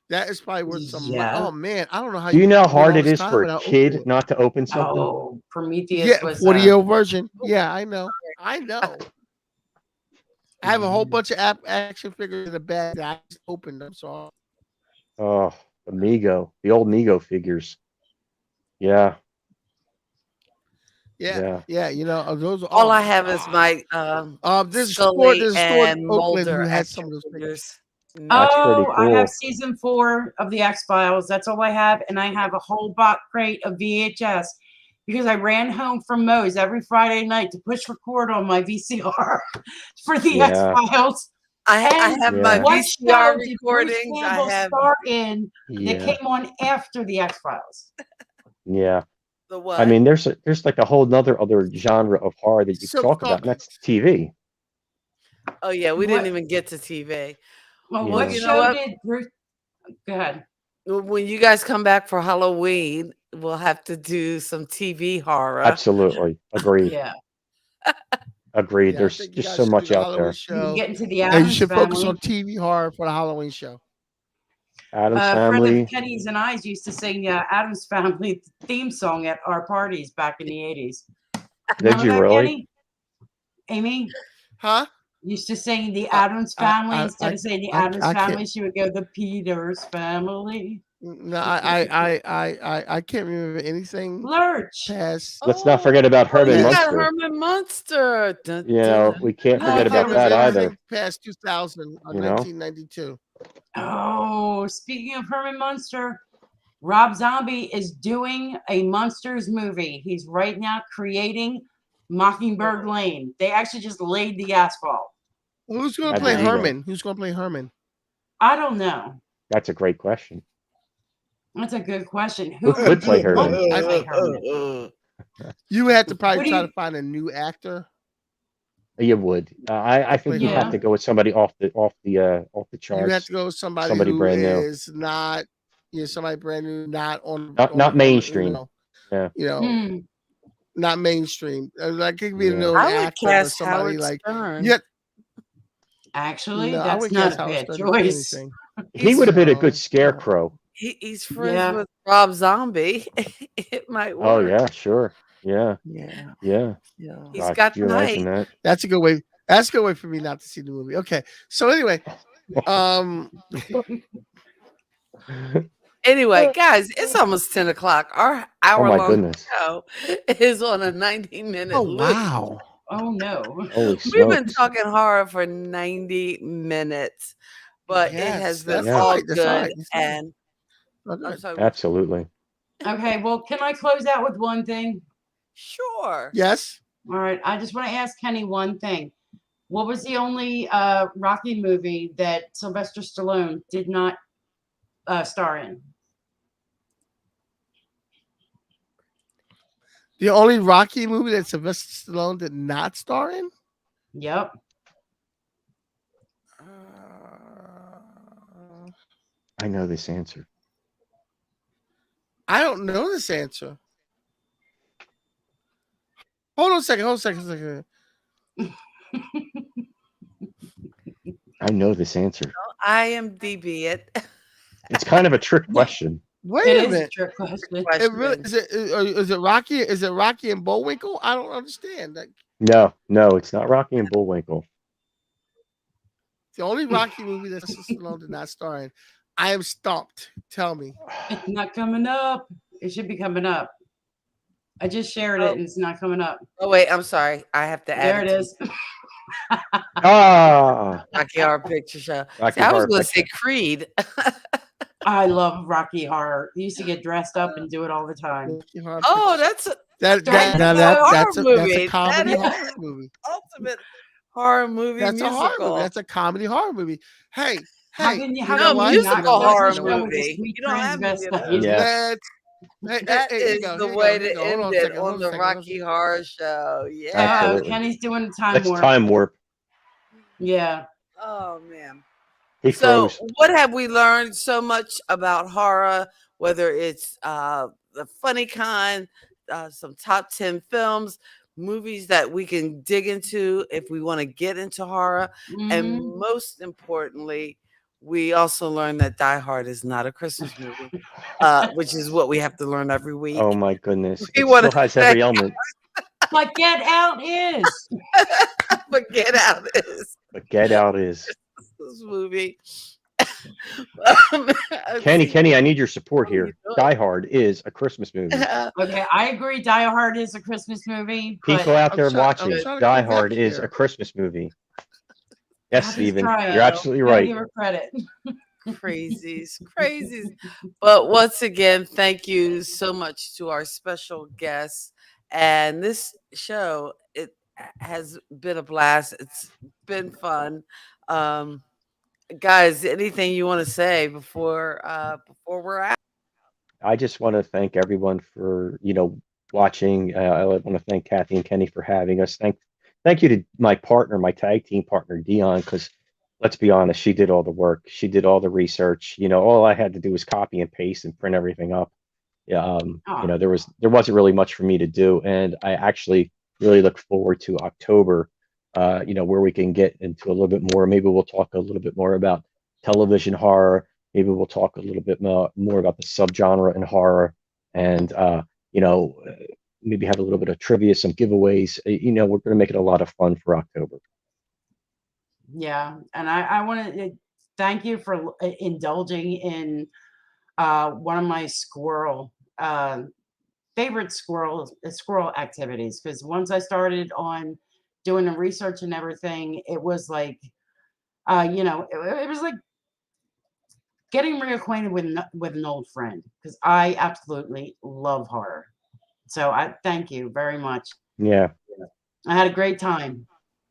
That is probably worth some money. Yeah. Oh man, I don't know how Do you know how went hard all it this is time for a without opening kid it. not to open something? Oh, Prometheus Yeah, was 40-year version. Yeah, I know. I have a whole Mhm. bunch of action figures in the bag that I just opened. I'm sorry. Oh, Amigo, the old Amigo figures. Yeah, Yeah, yeah. you know, those are All I my have is God. my There's Scully a store in and Oakland who Mulder has some action of those figures. figures. That's pretty Oh, I have cool. season 4 of the X-Files. That's all I have. And I have a whole box crate of VHS because I ran home from Moe's every Friday night to push record on my VCR for the Yeah. X-Files. I And have Yeah. my what VCR show did Bruce recordings. I Campbell have star in that Yeah, came on after the X-Files? yeah. the I what? mean, there's like a whole other genre of horror that you could Silk talk about, and Stockings. that's TV. Oh yeah, we What? didn't even get to TV. Well, Yeah. what You know show what? did Bruce? Go ahead. When you guys come back for Halloween, we'll have to do some TV horror. Absolutely, agreed. Yeah. Agreed. Yeah, I There's think you just guys so should do much the out Halloween there. You show. get into the And you Addams should focus Family. on TV horror for the Halloween show. Adam's A friend Family. of Kenny's and I's used to sing Addams Family theme song at our parties back in the 80s. Did Remember you that, really? Kenny? Amy Huh? used to sing the I- Addams Family. I- Instead of saying the I Addams can't- Family, she would go the Peters Family. No, I can't remember anything Lurch. past. Let's not forget about Oh, Herman you got Munster. Herman Munster. Dun, You dun, know, dun. we can't No, forget I about thought that either. Anything past 2000 or You know? 1992. Oh, speaking of Herman Munster, Rob Zombie is doing a Munsters movie. He's right now creating Mockingbird Lane. They actually just laid the asphalt. Who's going I to play believe it. Herman? Who's going to play Herman? I don't know. That's a great question. That's a good question. Who could play you Herman? want to play Herman? You had to probably What do try you- to find a new actor. You would. I think you Yeah. have to go with somebody off the You have charts. to go with somebody, Somebody who brand new. is not, somebody brand new, not on, Not mainstream. Hmm. not mainstream. Like it could be a Yeah. known I would actor or cast somebody Howard like. Stern. Yeah, Actually, no, I that's would not cast a Howard bad Stern to play choice. anything. He would have been a No. good scarecrow. He's friends Yeah. with Rob Zombie. It might work. Oh yeah, sure. Yeah, Yeah. yeah. Yeah. He's God, got could you the imagine height. that? That's a good way. That's a good way for me not to see the movie. Okay, so anyway, Anyway, guys, it's almost 10 o'clock. Our Oh hour my long goodness. show is on a 90-minute oh loop. wow, Oh no. Holy We've been smokes. talking horror for 90 minutes, but Yes, it has been that's all right, that's good. right, that's right. And Oh, I'm good. sorry. Absolutely. Okay, well, can I close out with one thing? Sure. Yes, All right, I just want to ask Kenny one thing. What was the only Rocky movie that Sylvester Stallone did not star in? the only Rocky movie that Sylvester Stallone did not star in. Yep. I know this answer. I don't know this answer. Hold on a second. I know this answer. IMDb it. It's kind of a trick question. Wait It a is a minute. trick question. It really, is it Rocky? Is it Rocky and Bullwinkle? I don't understand. Like, No, it's not Rocky and Bullwinkle. the only Rocky movie that Sylvester Stallone did not star in. I am stumped. Tell me. It's not coming up. It should be coming up. I just shared it and it's not coming up. Oh, wait, I'm sorry. I have to add There it to is. Ah, Rocky Horror Picture Show. Rocky See, I was Horror going to say Picture. Creed. I love Rocky Horror. I used to get dressed up and do it all the time. Oh, that's that's a comedy horror movie. Ultimate horror movie. That's musical. a horror movie. That's a comedy horror movie. Hey, How hey, can you, you how know can what? you not musical love horror the show with the movie. sweet You don't have any of transvestite? those. Yeah. That is the way to end it on the Rocky Horror Show. Yeah. Absolutely. Kenny's doing the time That's warp. time warp. Yeah. Oh man. He So, froze. what have we learned so much about horror? Whether it's the funny kind, some top 10 films, movies that we can dig into if we want to get into horror, and most importantly, we also learned that Die Hard is not a Christmas movie, which is what we have to learn every week. Oh my goodness! We It wanna still has every element. But Get Out is. But Get Out is But Get Out is. this movie. Kenny, I need your support What are you here. doing? Die Hard is a Christmas movie. Okay, I agree. Die Hard is a Christmas movie. But People out there I'm watching, trying to Die come Hard back is here. a Christmas movie. Yes, I'm Steven, trying. you're absolutely Gotta right. Give her credit. crazies. But once again, thank you so much to our special guests. And this show, it has been a blast. It's been fun. Guys, anything you want to say before we're out? I just want to thank everyone for watching. I want to thank Kathy and Kenny for having us. Thank you to my partner, my tag team partner, Dyonne, because let's be honest, she did all the work. She did all the research. All I had to do was copy and paste and print everything up. Yeah, there wasn't really much for me to do, and I actually really look forward to October. Where we can get into a little bit more. Maybe we'll talk a little bit more about television horror. Maybe we'll talk a little bit more about the subgenre in horror, and maybe have a little bit of trivia, some giveaways. We're going to make it a lot of fun for October. Yeah, and I want to thank you for indulging in one of my favorite squirrel activities, because once I started on doing the research and everything, it was like it was like getting reacquainted with an old friend, because I absolutely love horror. So I thank you very much. Yeah, I had a great time.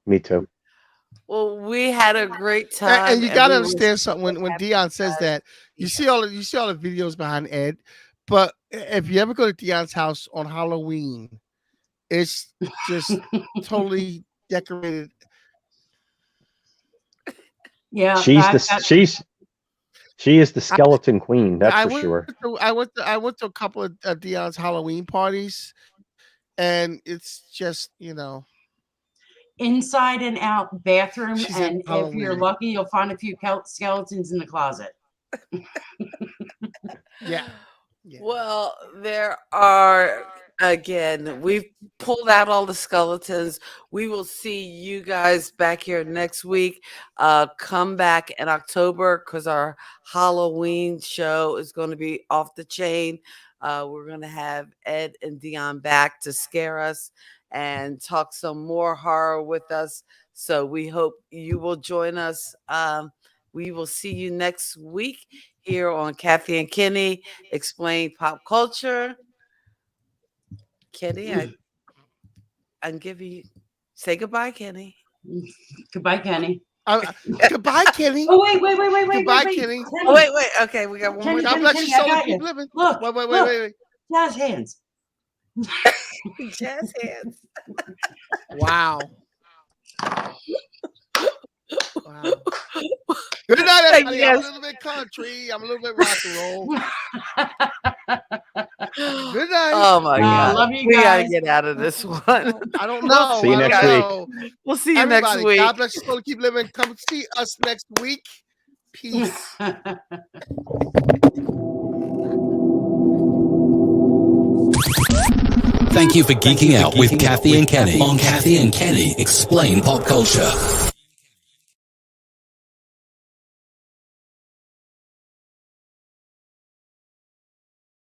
me too. Well, we had a great time. And you got to understand something when Dyonne says that. You see all the videos behind Ed, but if you ever go to Dyonne's house on Halloween, it's just totally decorated. Yeah, She is the skeleton queen. That's for sure. I went to a couple of Dyonne's Halloween parties, and it's just inside and out bathroom, She's and at if you're Halloween. lucky, you'll find a few skeletons in the closet. Yeah. Well, there are, again, we've pulled out all the skeletons. We will see you guys back here next week. Come back in October, because our Halloween show is going to be off the chain. We're going to have Ed and Dyonne back to scare us and talk some more horror with us. So we hope you will join us. We will see you next week here on Kathy and Kenny Explain Pop Culture. Kenny, I'm giving you, say goodbye, Kenny. Goodbye, Kenny. Goodbye, Kenny. Oh wait. Goodbye, wait. Kenny. Oh, wait. Okay, we got one more. Kenny, God bless your Kenny, I soul got and keep you. living. Look, Wait. jazz hands. Jazz hands. Wow. Good night, everybody. Yes. I'm a little bit country. I'm a little bit rock and roll. Good night. Oh my God. Love you We gotta guys. get out of this one. I don't know. See you I don't next know. We'll see you Everybody, next week. God bless your soul and keep living. Come see us next week. Peace. Thank you for geeking out with Kathy and Kenny on Kathy and Kenny Explain Pop Culture.